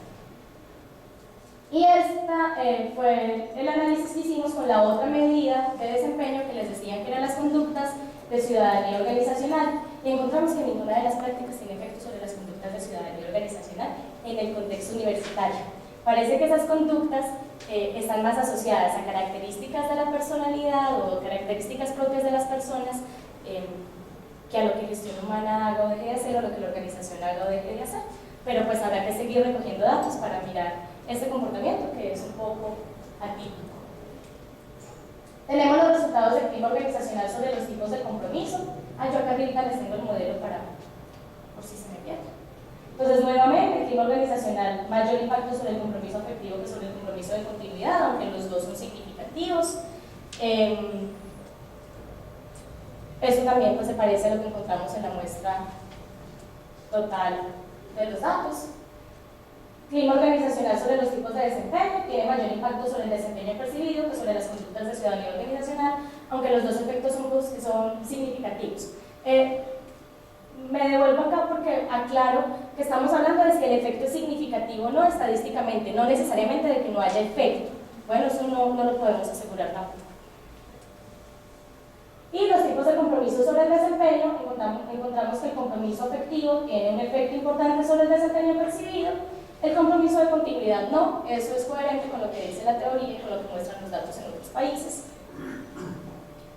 Y este fue el análisis que hicimos con la otra medida de desempeño que les decían que eran las conductas de ciudadanía organizacional, y encontramos que ninguna de las prácticas tiene efecto sobre las conductas de ciudadanía organizacional en el contexto universitario. Parece que esas conductas están más asociadas a características de la personalidad o características propias de las personas que a lo que gestión humana haga o deje de hacer o lo que la organización haga o deje de hacer. Pero pues habrá que seguir recogiendo datos para mirar este comportamiento que es un poco atípico. Tenemos los resultados del clima organizacional sobre los tipos de compromiso. Yo acá arriba les tengo el modelo por si se me pierde. Entonces, nuevamente, el clima organizacional, mayor impacto sobre el compromiso afectivo que sobre el compromiso de continuidad, aunque los dos son significativos. Eso también pues, se parece a lo que encontramos en la muestra total de los datos. Clima organizacional sobre los tipos de desempeño tiene mayor impacto sobre el desempeño percibido que sobre las conductas de ciudadanía organizacional, aunque los dos efectos son significativos. Me devuelvo acá porque aclaro que estamos hablando de si el efecto es significativo o no estadísticamente, no necesariamente de que no haya efecto. Bueno, eso no lo podemos asegurar tampoco. Y los tipos de compromiso sobre el desempeño, encontramos que el compromiso afectivo tiene un efecto importante sobre el desempeño percibido, el compromiso de continuidad no, eso es coherente con lo que dice la teoría y con lo que muestran los datos en otros países.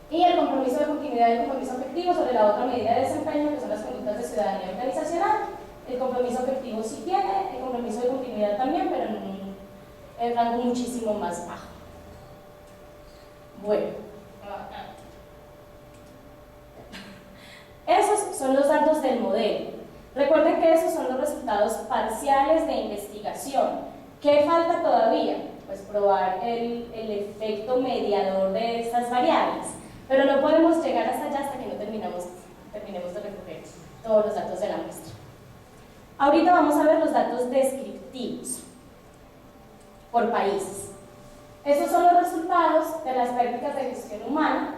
Y el compromiso de continuidad y el compromiso afectivo sobre la otra medida de desempeño, que son las conductas de ciudadanía organizacional. El compromiso afectivo sí tiene, el compromiso de continuidad también, pero en un rango muchísimo más bajo. Bueno, esos son los datos del modelo. Recuerden que esos son los resultados parciales de investigación. ¿Qué falta todavía? Pues probar el efecto mediador de estas variables. Pero no podemos llegar hasta allá hasta que no terminemos de recoger todos los datos de la muestra. Ahorita vamos a ver los datos descriptivos por países. Estos son los resultados de las prácticas de gestión humana.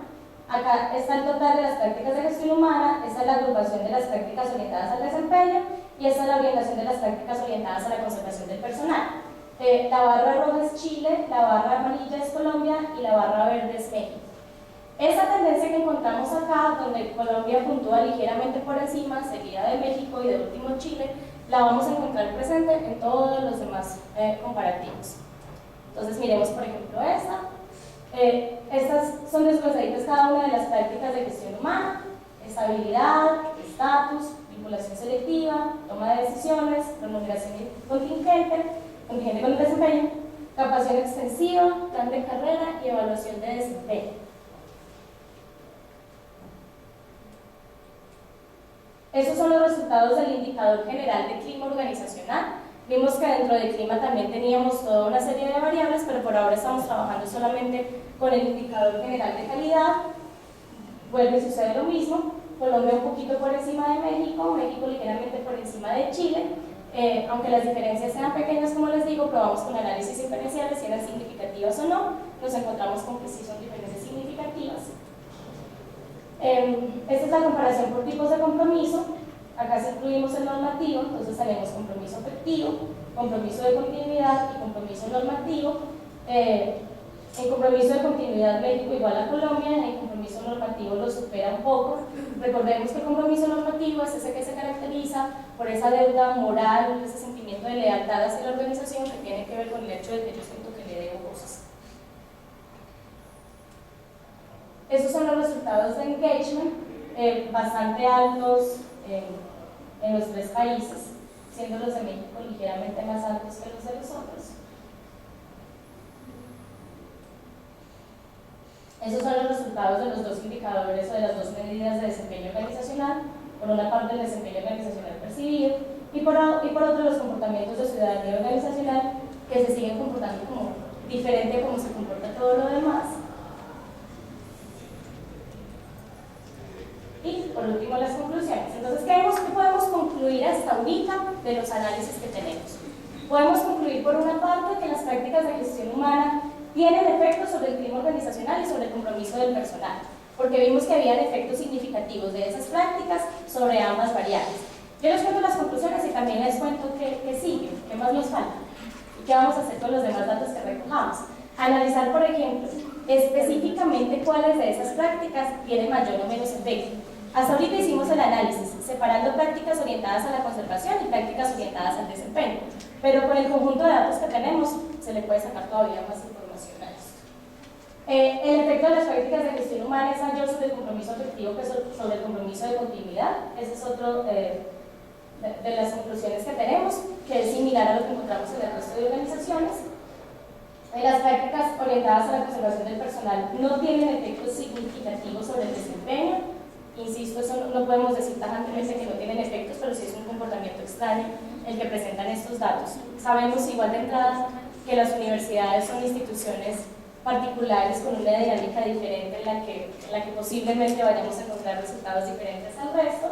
Acá está el total de las prácticas de gestión humana, esta es la agrupación de las prácticas orientadas al desempeño y esta es la orientación de las prácticas orientadas a la conservación del personal. La barra roja es Chile, la barra amarilla es Colombia y la barra verde es México. Esa tendencia que encontramos acá, donde Colombia puntúa ligeramente por encima, seguida de México y de último Chile, la vamos a encontrar presente en todos los demás comparativos. Entonces miremos por ejemplo esta. Estas son desglosaditas cada una de las prácticas de gestión humana: estabilidad, estatus, vinculación selectiva, toma de decisiones, remuneración contingente con el desempeño, capacidad extensiva, plan de carrera y evaluación de desempeño. Esos son los resultados del indicador general de clima organizacional. Vimos que dentro del clima también teníamos toda una serie de variables, pero por ahora estamos trabajando solamente con el indicador general de calidad. Vuelve y sucede lo mismo. Colombia un poquito por encima de México, México ligeramente por encima de Chile. Aunque las diferencias sean pequeñas, como les digo, probamos con análisis inferenciales si eran significativas o no. Nos encontramos con que sí son diferencias significativas. Esta es la comparación por tipos de compromiso. Acá sí incluimos el normativo, entonces tenemos compromiso afectivo, compromiso de continuidad y compromiso normativo. En compromiso de continuidad México igual a Colombia, en el compromiso normativo lo supera un poco. Recordemos que el compromiso normativo es ese que se caracteriza por esa deuda moral, ese sentimiento de lealtad hacia la organización que tiene que ver con el hecho de que yo siento que le debo cosas. Estos son los resultados de engagement, bastante altos en los tres países, siendo los de México ligeramente más altos que los de los otros. Esos son los resultados de los dos indicadores o de las dos medidas de desempeño organizacional, por una parte el desempeño organizacional percibido y por otro los comportamientos de ciudadanía organizacional que se siguen comportando como diferente a cómo se comporta todo lo demás. Y por último las conclusiones. Entonces, ¿qué podemos concluir hasta ahorita de los análisis que tenemos? Podemos concluir por una parte que las prácticas de gestión humana tienen efectos sobre el clima organizacional y sobre el compromiso del personal, porque vimos que habían efectos significativos de esas prácticas sobre ambas variables. Yo les cuento las conclusiones y también les cuento qué sigue, qué más nos falta y qué vamos a hacer con los demás datos que recojamos. Analizar, por ejemplo, específicamente cuáles de esas prácticas tienen mayor o menos efecto. Hasta ahorita hicimos el análisis, separando prácticas orientadas a la conservación y prácticas orientadas al desempeño, pero con el conjunto de datos que tenemos se le puede sacar todavía más información a esto. El efecto de las prácticas de gestión humana es mayor sobre el compromiso afectivo que sobre el compromiso de continuidad. Ese es otro de las conclusiones que tenemos, que es similar a lo que encontramos en el resto de organizaciones. Las prácticas orientadas a la conservación del personal no tienen efectos significativos sobre el desempeño. Insisto, eso no podemos decir tajantemente que no tienen efectos, pero sí es un comportamiento extraño el que presentan estos datos. Sabemos igual de entrada que las universidades son instituciones particulares con una dinámica diferente en la que posiblemente vayamos a encontrar resultados diferentes al resto.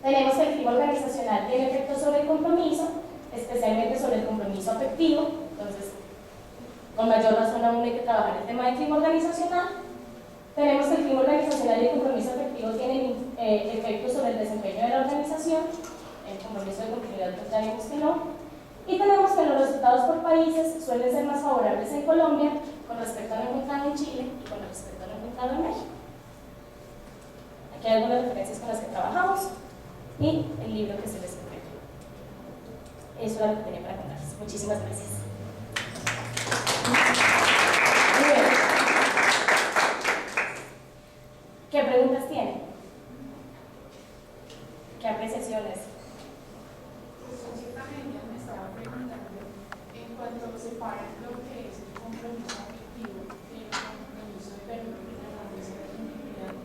Tenemos que el clima organizacional tiene efectos sobre el compromiso, especialmente sobre el compromiso afectivo. Entonces, con mayor razón aún hay que trabajar el tema del clima organizacional. Tenemos que el clima organizacional y el compromiso afectivo tienen efectos sobre el desempeño de la organización. El compromiso de continuidad pues ya vimos que no. Y tenemos que los resultados por países suelen ser más favorables en Colombia con respecto a lo encontrado en Chile y con respecto a lo encontrado en México. Aquí hay algunas referencias con las que trabajamos y el libro que se les entrega. Eso era lo que tenía para contarles. Muchísimas gracias. Muy bien. ¿Qué preguntas tienen? ¿Qué apreciaciones? Me estaba preguntando en cuanto separan lo que es el compromiso afectivo del compromiso de perdón y la continuidad.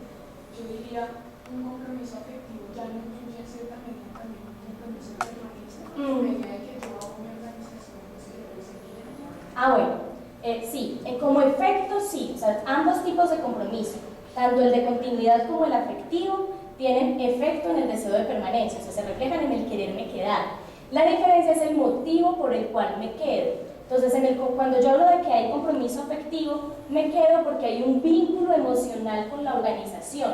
Yo diría un compromiso afectivo ya no incluye en cierta medida también un compromiso de permanencia en medida de que yo hago mi organización posterior y se quiere. Bueno, sí, como efecto sí, o sea, ambos tipos de compromiso, tanto el de continuidad como el afectivo, tienen efecto en el deseo de permanencia, o sea, se reflejan en el quererme quedar. La diferencia es el motivo por el cual me quedo. Entonces, cuando yo hablo de que hay compromiso afectivo, me quedo porque hay un vínculo emocional con la organización.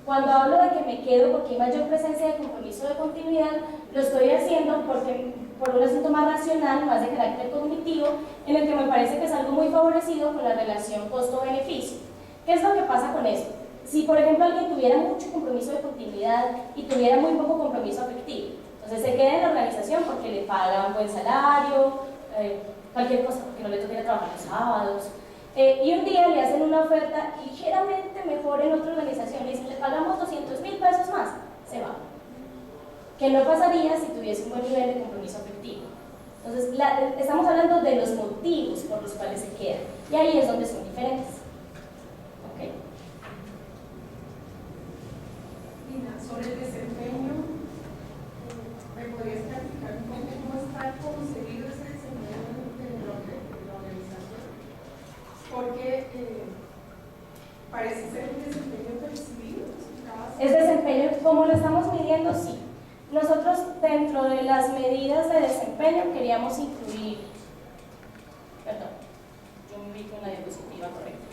Cuando hablo de que me quedo porque hay mayor presencia de compromiso de continuidad, lo estoy haciendo por un asunto más racional, más de carácter cognitivo, en el que me parece que es algo muy favorecido con la relación costo-beneficio. ¿Qué es lo que pasa con eso? Si, por ejemplo, alguien tuviera mucho compromiso de continuidad y tuviera muy poco compromiso afectivo, entonces se queda en la organización porque le pagan buen salario, cualquier cosa, porque no le toca ir a trabajar los sábados, y un día le hacen una oferta ligeramente mejor en otra organización, le dicen, le pagamos 200.000 pesos más, se va. ¿Qué no pasaría si tuviese un buen nivel de compromiso afectivo? Entonces, estamos hablando de los motivos por los cuales se queda, y ahí es donde son diferentes. ¿Okay? Lina, sobre el desempeño, ¿me podrías platicar un poco cómo es ¿Es el desempeño percibido? ¿Es desempeño? ¿Cómo lo estamos midiendo? Sí. Nosotros, dentro de las medidas de desempeño, queríamos incluir, perdón, yo me ubico en la diapositiva correcta,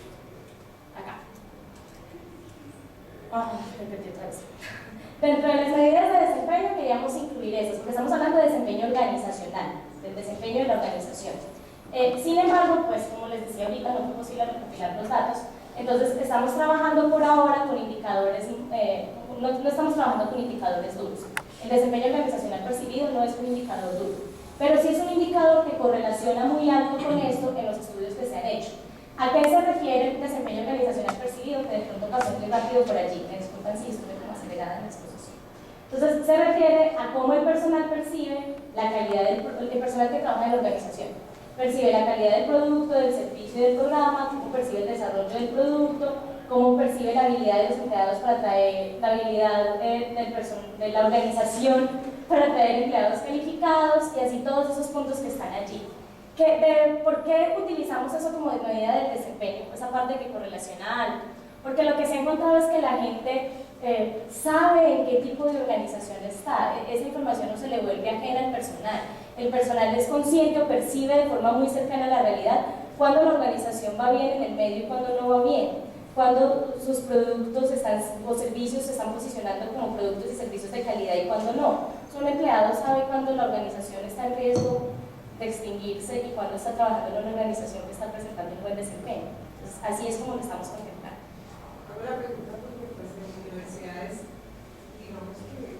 acá. Repetí otra vez. Dentro de las medidas de desempeño queríamos incluir esas, porque estamos hablando de desempeño organizacional, del desempeño de la organización. Sin embargo, pues como les decía ahorita, no fue posible recopilar los datos, entonces estamos trabajando por ahora con indicadores, no estamos trabajando con indicadores duros. El desempeño organizacional percibido no es un indicador duro, pero sí es un indicador que correlaciona muy alto con esto en los estudios que se han hecho. ¿A qué se refiere el desempeño organizacional percibido? Que de pronto pasó muy rápido por allí, me disculpan si estuve como acelerada en la exposición. Entonces, se refiere a cómo el personal percibe la calidad el personal que trabaja en la organización. Percibe la calidad del producto, del servicio y del programa, cómo percibe el desarrollo del producto, cómo percibe la habilidad de los empleados para atraer, la habilidad de la organización para atraer empleados calificados y así todos esos puntos que están allí. ¿Por qué utilizamos eso como medida del desempeño? Esa parte que correlaciona alto. Porque lo que se ha encontrado es que la gente sabe en qué tipo de organización está. Esa información no se le vuelve ajena al personal. El personal es consciente o percibe de forma muy cercana a la realidad cuando la organización va bien en el medio y cuando no va bien, cuando sus productos o servicios se están posicionando como productos y servicios de calidad y cuando no. Un empleado sabe cuando la organización está en riesgo de extinguirse y cuando está trabajando en una organización que está presentando un buen desempeño. Entonces, así es como lo estamos contemplando. Hago la pregunta porque pues en universidades, digamos que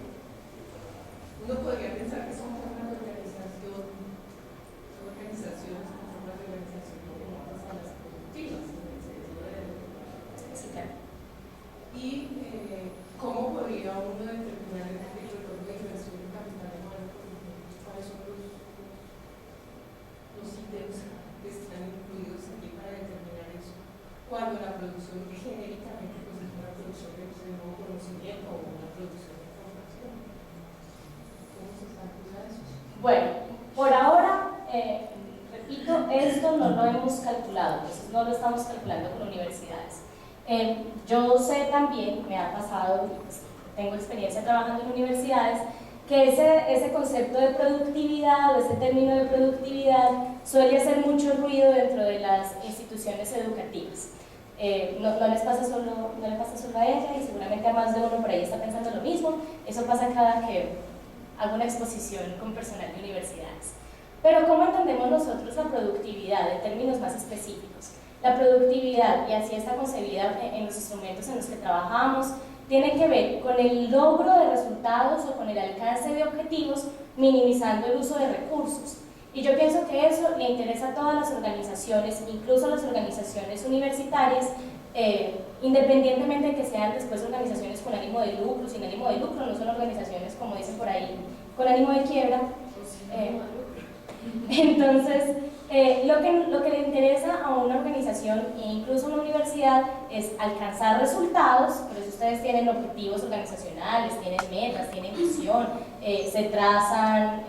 uno podría pensar que son formas de organización, son formas de organización ligadas a las productivas, en el sentido de... Sí, claro. Y cómo podría uno determinar el tipo de organización de capital humano, cuáles son los ítems que están incluidos aquí para determinar eso, cuando la producción genéricamente pues, es una producción de nuevo conocimiento o una producción de información. ¿Cómo se calcula eso? Bueno, por ahora, repito, esto no lo hemos calculado, entonces no lo estamos calculando con universidades. Yo sé también, me ha pasado, pues, tengo experiencia trabajando en universidades, que ese concepto de productividad o ese término de productividad suele hacer mucho ruido dentro de las instituciones educativas. No les pasa solo a ella y seguramente a más de uno por ahí está pensando lo mismo. Eso pasa cada que hago una exposición con personal de universidades. Pero ¿cómo entendemos nosotros la productividad en términos más específicos? La productividad, y así está concebida en los instrumentos en los que trabajamos, tiene que ver con el logro de resultados o con el alcance de objetivos, minimizando el uso de recursos. Y yo pienso que eso le interesa a todas las organizaciones, incluso a las organizaciones universitarias, independientemente de que sean después organizaciones con ánimo de lucro, sin ánimo de lucro, no son organizaciones, como dicen por ahí, con ánimo de quiebra. Entonces, lo que le interesa a una organización e incluso a una universidad es alcanzar resultados. Por eso ustedes tienen objetivos organizacionales, tienen metas, tienen visión, se trazan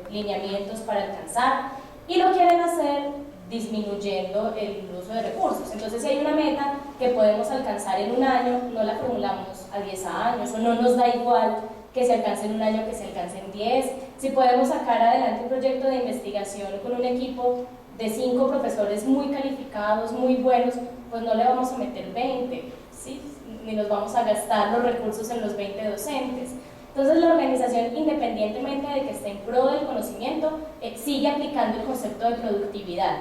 lineamientos para alcanzar y lo quieren hacer disminuyendo el uso de recursos. Entonces, si hay una meta que podemos alcanzar en un año, no la formulamos a 10 años o no nos da igual que se alcance en un año que se alcance en 10. Si podemos sacar adelante un proyecto de investigación con un equipo de 5 profesores muy calificados, muy buenos, pues no le vamos a meter 20, ¿sí? Ni nos vamos a gastar los recursos en los 20 docentes. Entonces la organización, independientemente de que esté en pro del conocimiento, sigue aplicando el concepto de productividad.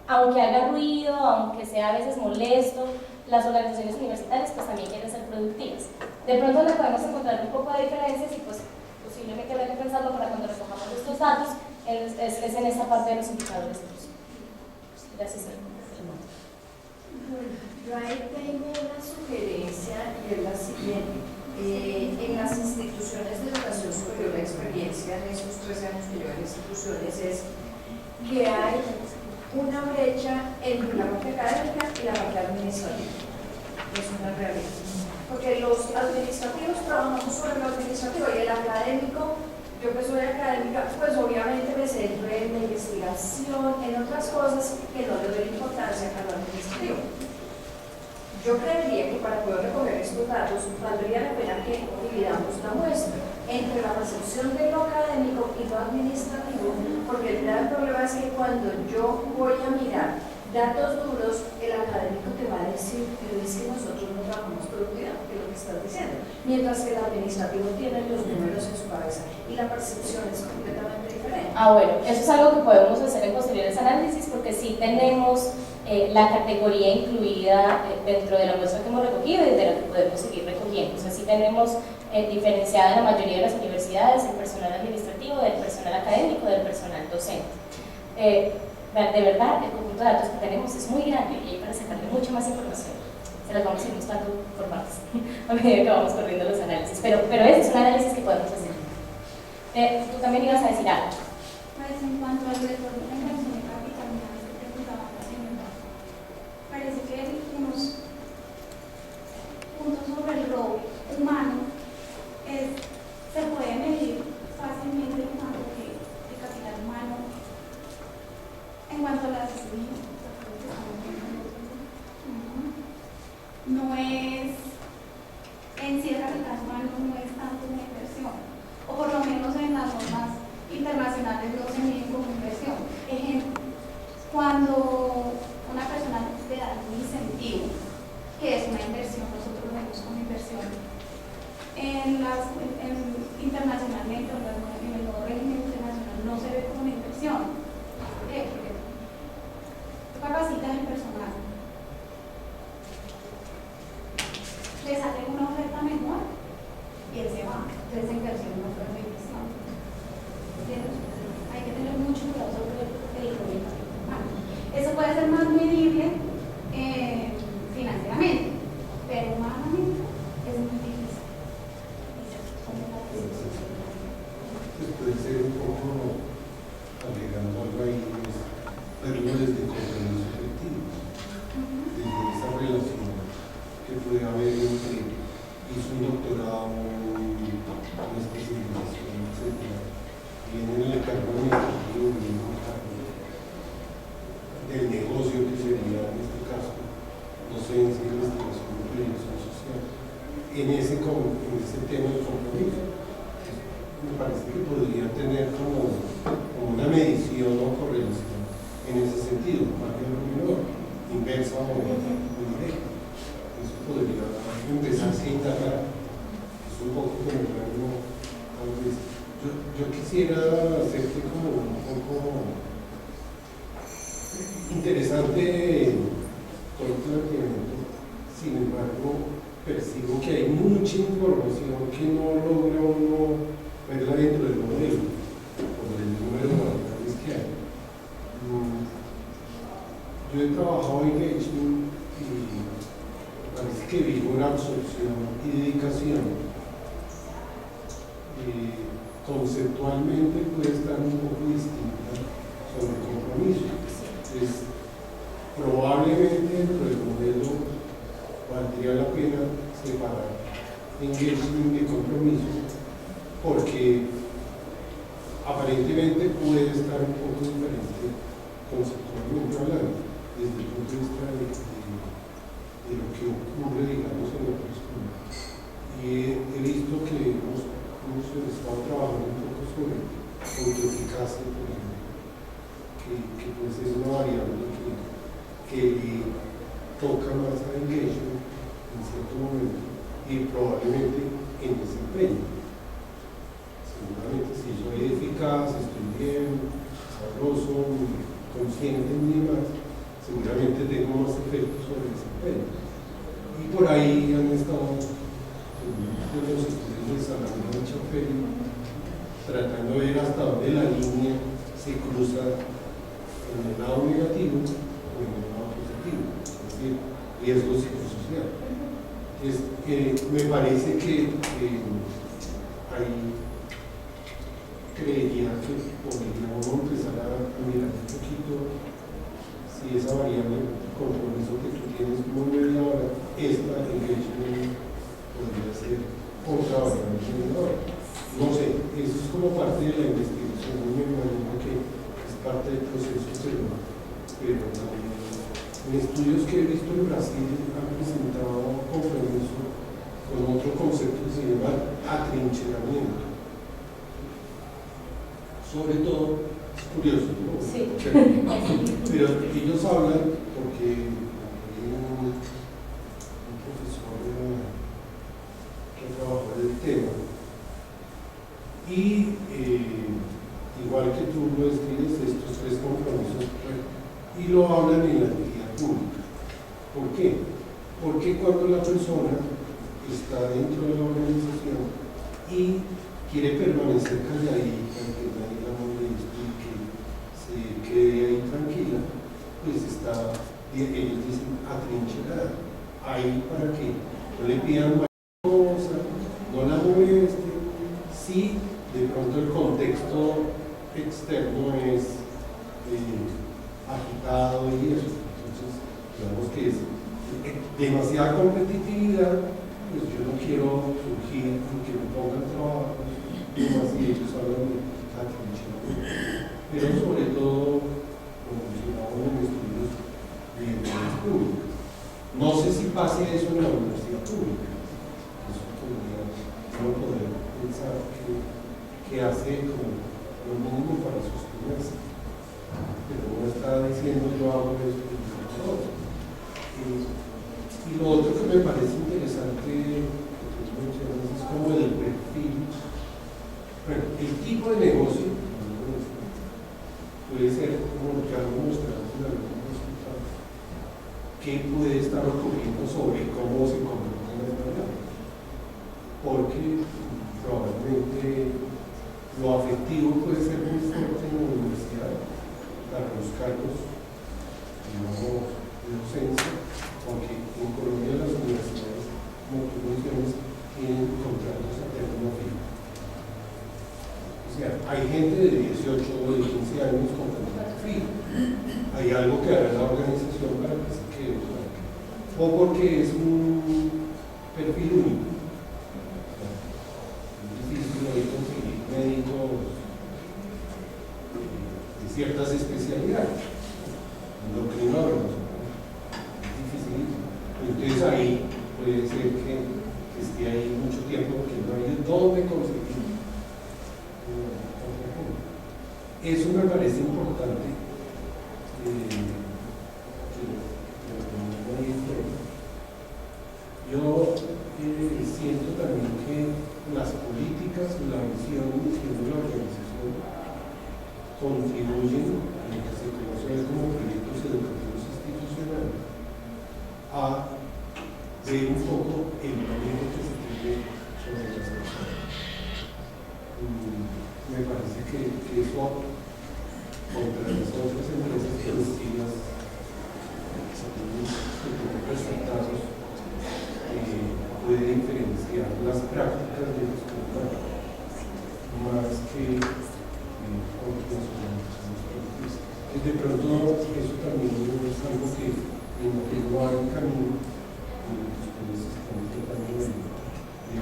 Aunque haga ruido, aunque sea a veces molesto, las organizaciones universitarias pues también quieren ser productivas. De pronto le podemos encontrar un poco de diferencias y pues posiblemente habrá que pensarlo para cuando recojamos estos datos, es en esta parte de los indicadores. Gracias. Yo ahí tengo una sugerencia y es la siguiente. En las instituciones de educación superior, la experiencia en esos 13 años que llevo en instituciones es que hay una brecha entre la parte académica y la parte administrativa. Es una realidad. Porque los administrativos trabajamos sobre lo administrativo y el académico, yo que soy académica, pues obviamente me centro en la investigación, en otras cosas que no le doy importancia a lo administrativo. Yo creería que para poder recoger estos datos valdría la pena que dividamos la muestra entre la percepción de lo académico y lo administrativo, porque el gran problema es que cuando yo voy a mirar datos duros, el académico te va a decir, pero es que nosotros no trabajamos productividad, que es lo que estás diciendo, mientras que el administrativo tiene los números en su cabeza y la percepción es completamente diferente. Bueno, eso es algo que podemos hacer en posteriores análisis, porque sí tenemos la categoría incluida dentro de la muestra que hemos recogido y de la que podemos seguir recogiendo. O sea, sí tenemos diferenciada en la mayoría de las universidades el personal administrativo del personal académico, del personal docente. De verdad, el conjunto de datos que tenemos es muy grande y hay para sacarle mucha más información. Se las vamos a ir mostrando por partes a medida que vamos corriendo los análisis. Pero ese es un análisis que podemos hacer. Tú también ibas a decir algo. Pues en cuanto al retorno de la inversión de capital, que preguntaba la señora, parece que unos puntos sobre el rol humano se puede medir fácilmente en cuanto que el capital humano, en cuanto a las no es en sí el capital humano no es tanto una inversión, o por lo menos en las normas internacionales no se miden como inversión. Ejemplo, cuando una persona te da un incentivo, que es una inversión, nosotros lo vemos como inversión. Internacionalmente, en el nuevo régimen internacional, no se ve como una inversión. Porque tú capacitas el personal, le sale una oferta mejor y él se va. Entonces, esa inversión no fue una inversión. Hay que tener mucho cuidado sobre el capital humano. Eso puede ser más medible financieramente, pero humanamente es muy difícil. Puede ser un poco agregando algo ahí, verlo desde compromiso efectivo, desde esa relación que puede haber entre hizo un doctorado, una especialización, etc. Viene en el cargo administrativo, viene en el cargo del negocio, que sería en este caso docencia, investigación y proyección social, en ese tema de compromiso. Me parece que podría tener como una medición o correlación en ese sentido, más bien inversa o directa. Eso podría empezar a indagar. Es un poco como yo quisiera hacerte como un poco interesante con el planteamiento. Sin embargo, percibo que hay mucha información que no logra uno verla dentro del modelo, por el número de variables que hay. Yo he trabajado en engagement y parece que vivo una absorción y dedicación. Conceptualmente puede estar un poco distinta sobre el compromiso. Entonces, probablemente dentro del modelo valdría la pena separar engagement de compromiso, porque aparentemente puede estar un poco diferente conceptualmente hablando, desde el punto de vista de lo que ocurre, digamos, en la persona. Y he visto que hemos estado trabajando un poco sobre autoeficacia, por ejemplo, que puede ser una variable que toca más a engagement en cierto momento y probablemente en desempeño. Seguramente si soy eficaz, estoy bien, sabroso, consciente de mí más, seguramente tengo más efectos sobre el desempeño. Y por ahí han estado los estudios de Salamina y Chaferi tratando de ver hasta dónde la línea se cruza en el lado negativo o en el lado positivo, es decir, riesgo psicosocial. Me parece que ahí creería que podría uno empezar a mirar un poquito si esa variable compromiso que tú tienes como media hora, esta engagement podría ser otra variable mediadora. No sé, eso es como parte de la investigación, me imagino que es parte del proceso, pero también En estudios que he visto en Brasil han presentado compromiso con otro concepto que se llama atrincheramiento. Sobre todo, es curioso, ¿no? Sí. Pero ellos hablan, porque hay un profesor que trabaja el tema, y igual que tú lo describes, estos tres compromisos, y lo hablan en la entidad pública. ¿Por qué? Porque cuando la persona está dentro de la organización y quiere permanecer calladita, que nadie la moleste y que se quede ahí tranquila, pues está, ellos dicen, atrincherada. Ahí para que no le pidan más cosas, no la moleste, si de pronto el contexto externo es agitado y eso. Entonces, digamos que es demasiada competitividad, pues yo no quiero surgir y que me pongan trabajo, más y ellos hablan de atrincheramiento. Pero sobre todo, como mencionaba en estudios de universidades públicas. No sé si pase eso en la universidad pública. Eso podría uno poder pensar que hace como lo mínimo para sostenerse. Pero no está diciendo yo hago esto y lo otro. Y lo otro que me parece interesante que tú mencionas es como el perfil. Bueno, el tipo de negocio puede ser, como ya lo mostramos en algunos resultados, qué puede estar ocurriendo sobre cómo se comportan las variables. Porque probablemente lo afectivo puede ser muy fuerte en la universidad para los cargos, digamos, de docencia, aunque en Colombia las universidades, como tú mencionas, tienen contratos a término fijo. O sea, hay gente de 18 o de 15 años con contrato fijo. Hay algo que hará la organización para que se quede, o porque es un perfil único. Es difícil hoy conseguir médicos de ciertas especialidades, endocrinólogos, es difícil. Entonces ahí puede ser que esté ahí mucho tiempo porque no hay dónde conseguir. Eso me parece importante. Yo siento también que las políticas, la visión de la organización contribuyen a lo que se conoce como proyectos educativos institucionales a ver un poco el manejo que se tiene sobre las personas. Me parece que eso contra las otras empresas productivas que tienen resultados puede diferenciar las prácticas de los compañeros más que otras organizaciones. De pronto eso también es algo que en lo que no hay camino ustedes están tratando de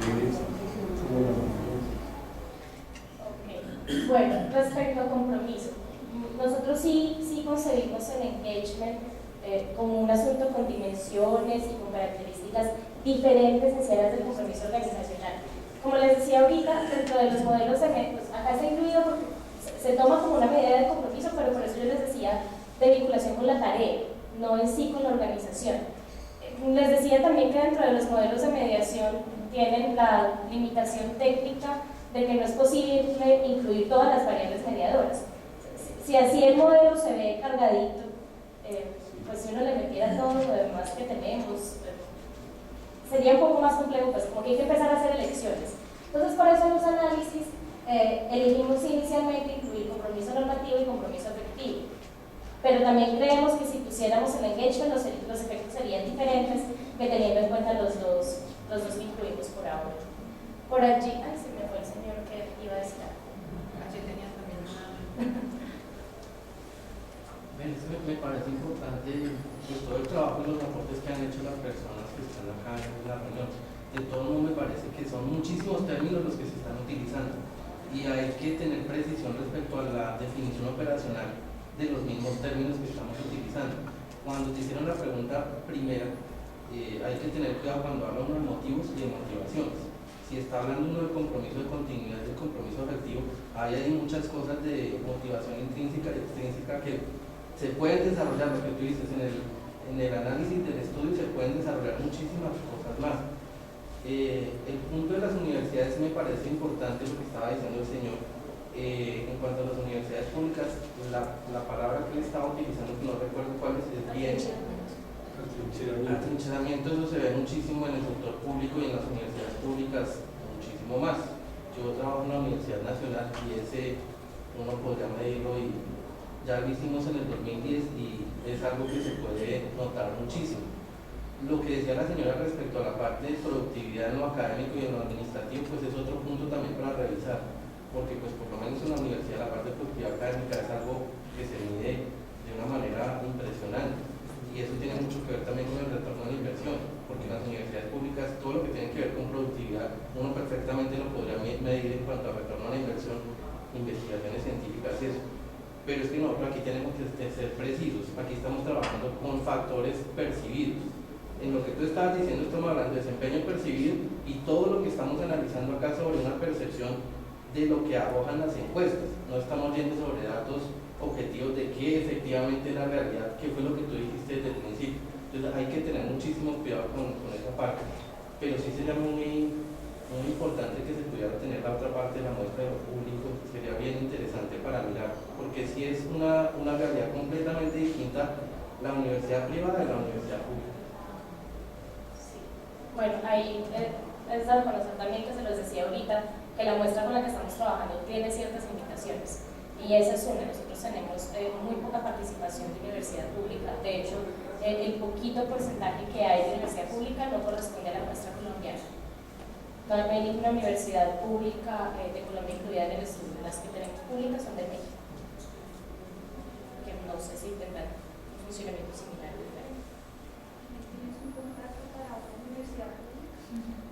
ver cómo la Bueno, respecto al compromiso, nosotros sí concebimos el engagement como un asunto con dimensiones y con características diferentes en escenas del compromiso organizacional. Como les decía ahorita, dentro de los modelos de pues acá está incluido porque se toma como una medida de compromiso, pero por eso yo les decía de vinculación con la tarea, no en sí con la organización. Les decía también que dentro de los modelos de mediación tienen la limitación técnica de que no es posible incluir todas las variables mediadoras. Si así el modelo se ve cargadito, pues si uno le metiera todo lo demás que tenemos, sería un poco más complejo, pues como que hay que empezar a hacer elecciones. Entonces, por eso en los análisis elegimos inicialmente incluir compromiso normativo y compromiso afectivo. Pero también creemos que si pusiéramos el engagement, los efectos serían diferentes, que teniendo en cuenta los dos que incluimos por ahora. Por allí, ay, se me fue el señor que iba a decir algo. Allí tenía también una... Me parece importante pues, todo el trabajo y los aportes que han hecho las personas que están acá en la reunión. De todo modo me parece que son muchísimos términos los que se están utilizando y hay que tener precisión respecto a la definición operacional de los mismos términos que estamos utilizando. cuando te hicieron la pregunta primera, hay que tener cuidado cuando habla uno de motivos y de motivaciones. Si está hablando uno de compromiso de continuidad, de compromiso objetivo, ahí hay muchas cosas de motivación intrínseca y extrínseca que se pueden desarrollar, lo que tú dices, en el análisis del estudio se pueden desarrollar muchísimas cosas más. El punto de las universidades me parece importante lo que estaba diciendo el señor. En cuanto a las universidades públicas, la palabra que él estaba utilizando, que no recuerdo cuál es bien. Atrincheramiento, eso se ve muchísimo en el sector público y en las universidades públicas muchísimo más. Yo trabajo en la Universidad Nacional y ese uno podría medirlo y ya lo hicimos en el 2010 y es algo que se puede notar muchísimo. Lo que decía la señora respecto a la parte de productividad en lo académico y en lo administrativo, pues es otro punto también para revisar, porque pues por lo menos en la universidad la parte de productividad académica es algo que se mide de una manera impresionante. Y eso tiene mucho que ver también con el retorno de la inversión, porque en las universidades públicas todo lo que tiene que ver con productividad uno perfectamente lo podría medir en cuanto a retorno a la inversión, investigaciones científicas y eso. Pero es que nosotros aquí tenemos que ser precisos, aquí estamos trabajando con factores percibidos. En lo que tú estabas diciendo estamos hablando de desempeño percibido y todo lo que estamos analizando acá sobre una percepción de lo que arrojan las encuestas, no estamos yendo sobre datos objetivos de qué efectivamente es la realidad, qué fue lo que tú dijiste desde el principio. Entonces hay que tener muchísimo cuidado con esa parte, pero sí sería muy importante que se pudiera tener la otra parte de la muestra de lo público, sería bien interesante para mirar, porque sí es una realidad completamente distinta la universidad privada de la universidad pública. Sí. Bueno, ahí es de reconocer también que se los decía ahorita, que la muestra con la que estamos trabajando tiene ciertas limitaciones. Y esa es una, nosotros tenemos muy poca participación de universidad pública. De hecho, el poquito porcentaje que hay de universidad pública no corresponde a la muestra colombiana. No hay ninguna universidad pública de Colombia incluida en el estudio. Las que tenemos públicas son de México, que no sé si tendrán un funcionamiento similar o diferente. ¿Tienes un contrato para otra universidad pública?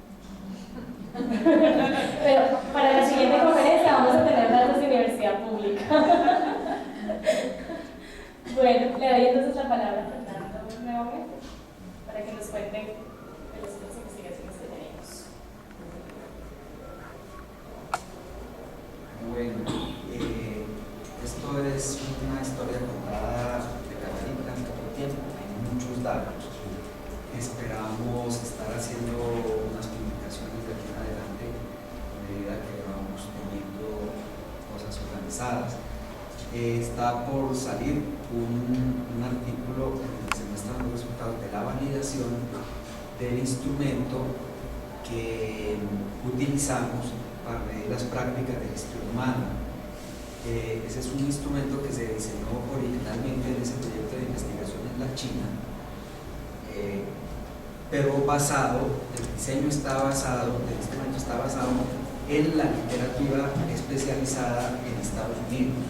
Pero para la siguiente conferencia vamos a tener datos de universidad pública. Bueno, le doy entonces la palabra a Fernando nuevamente para que nos cuente de las otras investigaciones que tenemos. Bueno, esto es una historia contada de Catalina en poco tiempo, hay muchos datos. Esperamos estar haciendo unas publicaciones de aquí en adelante a medida que vamos teniendo cosas organizadas. Está por salir un artículo en el que se muestran los resultados de la validación del instrumento que utilizamos para medir las prácticas de gestión humana. Ese es un instrumento que se diseñó originalmente en ese proyecto de investigación en la China, pero el diseño está basado, el instrumento está basado en la literatura especializada en Estados Unidos.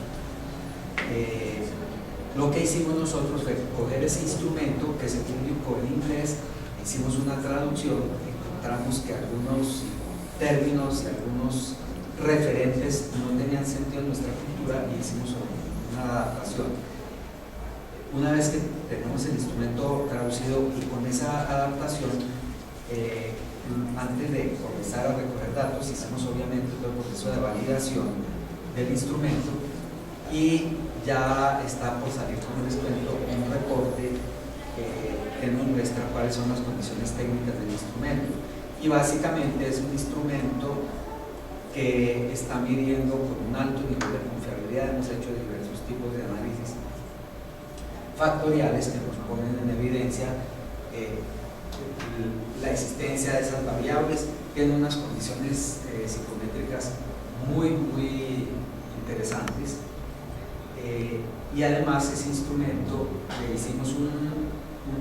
Lo que hicimos nosotros fue coger ese instrumento que se publicó en inglés, hicimos una traducción, encontramos que algunos términos y algunos referentes no tenían sentido en nuestra cultura y hicimos una adaptación. Una vez que tenemos el instrumento traducido y con esa adaptación, antes de comenzar a recoger datos, hicimos obviamente todo el proceso de validación del instrumento y ya está por salir, como les cuento, un reporte que nos muestra cuáles son las condiciones técnicas del instrumento. Y básicamente es un instrumento que está midiendo con un alto nivel de confiabilidad. Hemos hecho diversos tipos de análisis factoriales que nos ponen en evidencia la existencia de esas variables. Tiene unas condiciones psicométricas muy interesantes, y además ese instrumento le hicimos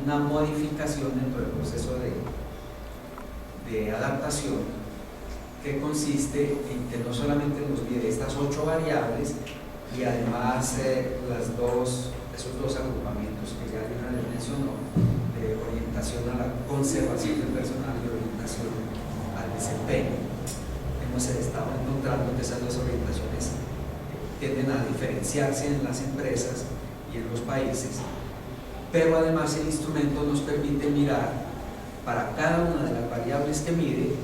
una modificación dentro del proceso de adaptación, que consiste en que no solamente nos mide estas 8 variables y además esos dos agrupamientos que ya Diana les mencionó, de orientación a la conservación del personal y orientación al desempeño. Hemos estado encontrando que esas dos orientaciones tienden a diferenciarse en las empresas y en los países, pero además el instrumento nos permite mirar para cada una de las variables que mide,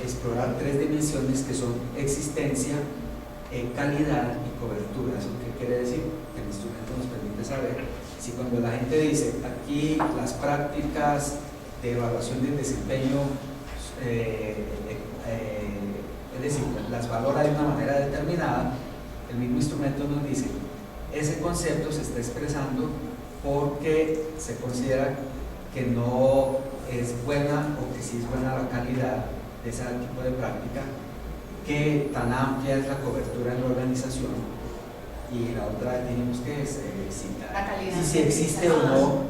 explorar 3 dimensiones que son existencia, calidad y cobertura. ¿Eso qué quiere decir? Que el instrumento nos permite saber si cuando la gente dice aquí las prácticas de evaluación del desempeño, es decir, las valora de una manera determinada, el mismo instrumento nos dice ese concepto se está expresando porque se considera que no es buena o que sí es buena la calidad de ese tipo de práctica, que tan amplia es la cobertura en la organización, y la otra tenemos que es si existe o no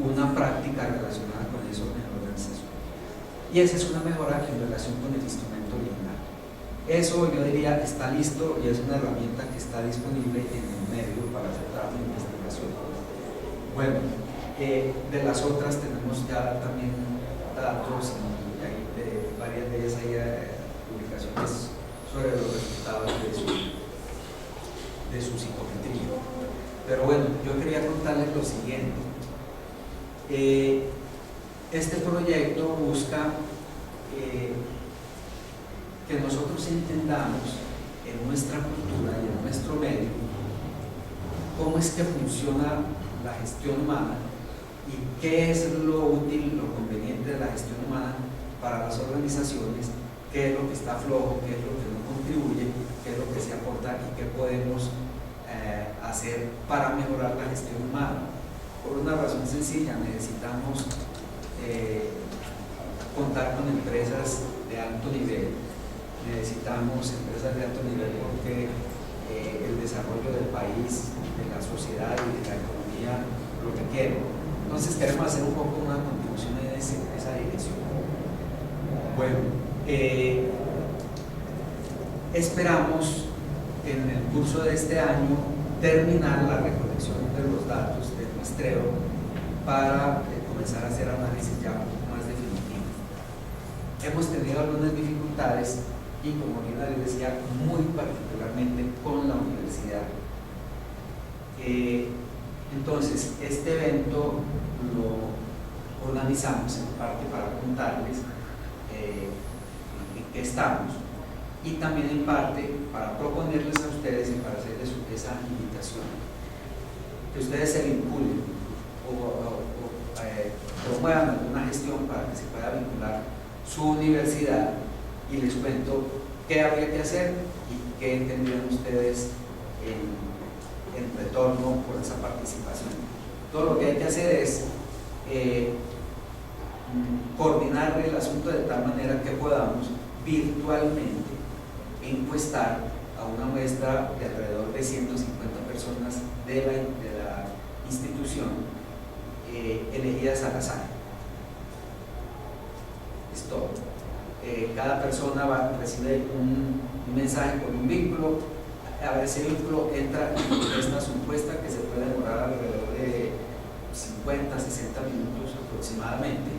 una práctica relacionada con eso en la organización. Y esa es una mejora en relación con el instrumento original. Eso yo diría está listo y es una herramienta que está disponible en el medio para hacer trabajo de investigación. Bueno, de las otras tenemos ya también datos y hay varias de ellas hay publicaciones sobre los resultados de su psicometría. Pero bueno, yo quería contarles lo siguiente. Este proyecto busca que nosotros entendamos en nuestra cultura y en nuestro medio cómo es que funciona la gestión humana y qué es lo útil, lo conveniente de la gestión humana para las organizaciones, qué es lo que está flojo, qué es lo que no contribuye, qué es lo que se aporta y qué podemos hacer para mejorar la gestión humana. Por una razón sencilla, necesitamos contar con empresas de alto nivel, necesitamos empresas de alto nivel porque el desarrollo del país, de la sociedad y de la economía lo requiere. Entonces queremos hacer un poco una contribución en esa dirección. Bueno, esperamos en el curso de este año terminar la recolección de los datos del muestreo para comenzar a hacer análisis ya un poco más definitivo. Hemos tenido algunas dificultades y, como bien les decía, muy particularmente con la universidad. Entonces, este evento lo organizamos en parte para contarles en qué estamos, y también en parte para proponerles a ustedes y para hacerles esa invitación, que ustedes se vinculen o promuevan alguna gestión para que se pueda vincular su universidad, y les cuento qué habría que hacer y qué tendrían ustedes en retorno por esa participación. Todo lo que hay que hacer es coordinar el asunto de tal manera que podamos virtualmente encuestar a una muestra de alrededor de 150 personas de la institución elegidas al azar. Es todo. Cada persona va a recibir un mensaje con un vínculo. A ese vínculo entra y contesta su encuesta, que se puede demorar alrededor de 50, 60 minutos aproximadamente,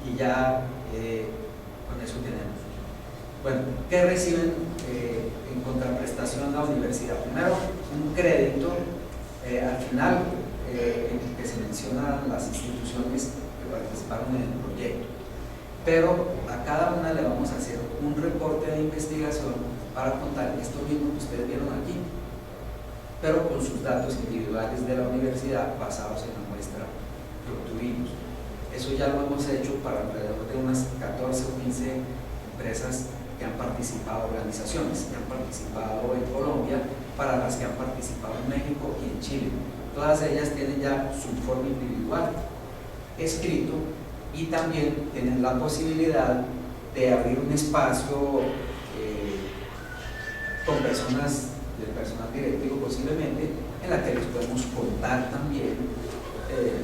y ya con eso tenemos. Bueno, ¿qué reciben en contraprestación a la universidad? Primero, un crédito al final en el que se mencionan las instituciones que participaron en el proyecto, pero a cada una le vamos a hacer un reporte de investigación para contar esto mismo que ustedes vieron aquí, pero con sus datos individuales de la universidad basados en la muestra que obtuvimos. Eso ya lo hemos hecho para alrededor de unas 14 o 15 empresas que han participado, organizaciones que han participado en Colombia, para las que han participado en México y en Chile. Todas ellas tienen ya su informe individual escrito, y también tienen la posibilidad de abrir un espacio con personas del personal directivo posiblemente, en la que les podemos contar también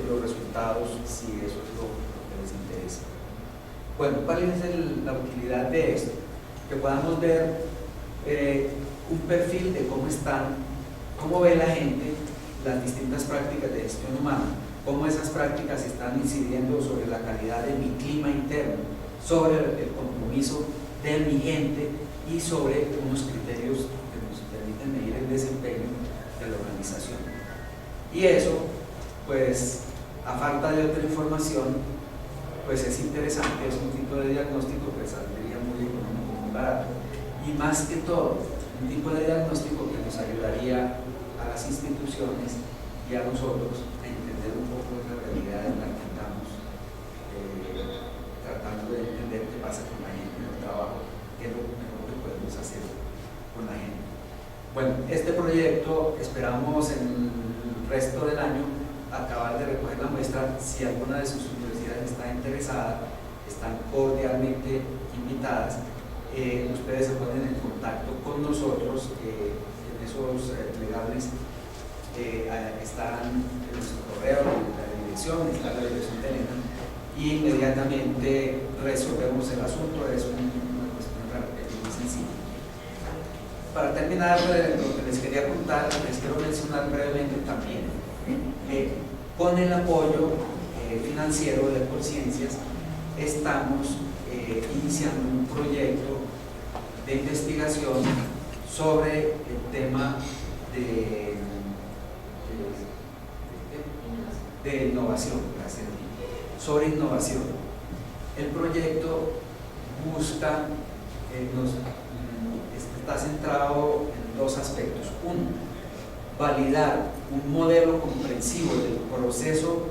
los resultados, si eso es lo que les interesa. Bueno, ¿cuál es la utilidad de esto? Que podamos ver un perfil de cómo ve la gente las distintas prácticas de gestión humana, cómo esas prácticas están incidiendo sobre la calidad de mi clima interno, sobre el compromiso de mi gente y sobre unos criterios que nos permiten medir el desempeño de la organización. Y eso, pues, a falta de otra información, pues es interesante, es un tipo de diagnóstico que saldría muy económico, muy barato, y más que todo, un tipo de diagnóstico que nos ayudaría a las instituciones y a nosotros a entender un poco la realidad en la que estamos tratando de entender qué pasa con la gente en el trabajo, qué es lo mejor que podemos hacer con la gente. Bueno, este proyecto esperamos en el resto del año acabar de recoger la muestra. Si alguna de sus universidades está interesada, están cordialmente invitadas. Ustedes se ponen en contacto con nosotros, en esos plegables están en nuestro correo, en la dirección, está la dirección de Elena, y inmediatamente resolvemos el asunto. Es una cuestión muy sencilla. Para terminar, lo que les quería contar, les quiero mencionar brevemente también, con el apoyo financiero de Colciencias estamos iniciando un proyecto de investigación sobre el tema de innovación, sobre innovación. El proyecto busca, está centrado en dos aspectos. Uno, validar un modelo comprensivo del proceso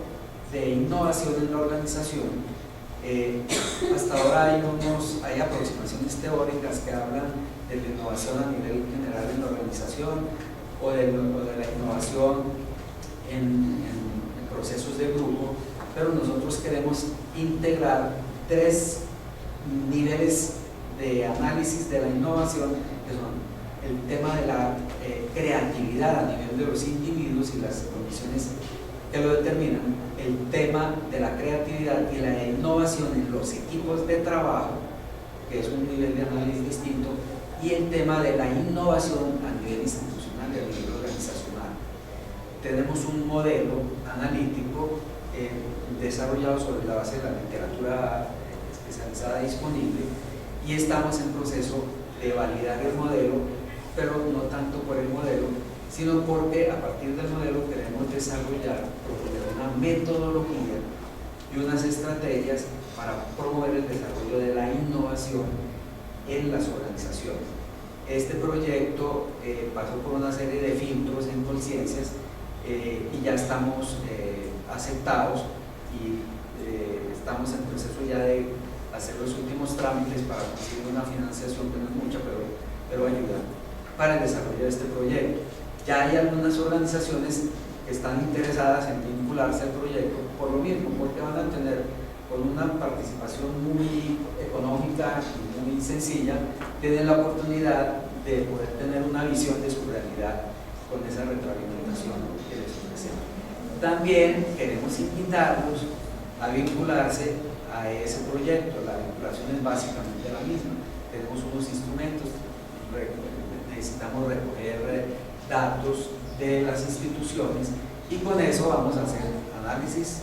de innovación en la organización. Hasta ahora hay aproximaciones teóricas que hablan de la innovación a nivel general en la organización o de la innovación en procesos de grupo, pero nosotros queremos integrar 3 niveles de análisis de la innovación, que son el tema de la creatividad a nivel de los individuos y las condiciones que lo determinan, el tema de la creatividad y la innovación en los equipos de trabajo, que es un nivel de análisis distinto, y el tema de la innovación a nivel institucional y a nivel organizacional. Tenemos un modelo analítico desarrollado sobre la base de la literatura especializada disponible, y estamos en proceso de validar el modelo, pero no tanto por el modelo, sino porque a partir del modelo queremos desarrollar, proponer una metodología y unas estrategias para promover el desarrollo de la innovación en las organizaciones. Este proyecto pasó por una serie de filtros en Colciencias y ya estamos aceptados y estamos en proceso ya de hacer los últimos trámites para conseguir una financiación que no es mucha, pero ayuda para el desarrollo de este proyecto. Ya hay algunas organizaciones que están interesadas en vincularse al proyecto por lo mismo, porque van a tener, con una participación muy económica y muy sencilla, tienen la oportunidad de poder tener una visión de su realidad con esa retroalimentación que les ofrecemos. También queremos invitarlos a vincularse a ese proyecto. La vinculación es básicamente la misma. Tenemos unos instrumentos, necesitamos recoger datos de las instituciones y con eso vamos a hacer análisis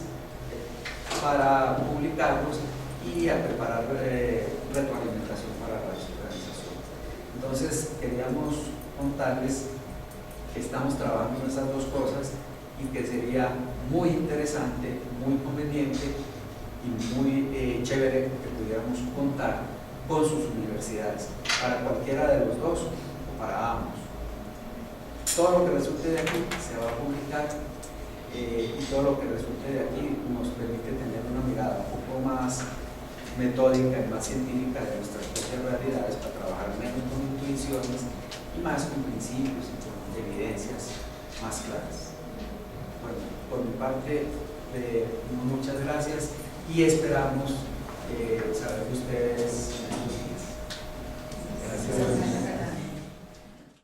para publicarlos y a preparar retroalimentación para la organización. Entonces queríamos contarles que estamos trabajando en esas dos cosas y que sería muy interesante, muy conveniente y muy chévere que pudiéramos contar con sus universidades, para cualquiera de los dos o para ambos. Todo lo que resulte de aquí se va a publicar y todo lo que resulte de aquí nos permite tener una mirada un poco más metódica y más científica de nuestras propias realidades para trabajar menos con intuiciones y más con principios y con evidencias más claras. Bueno, por mi parte, muchas gracias y esperamos saber de ustedes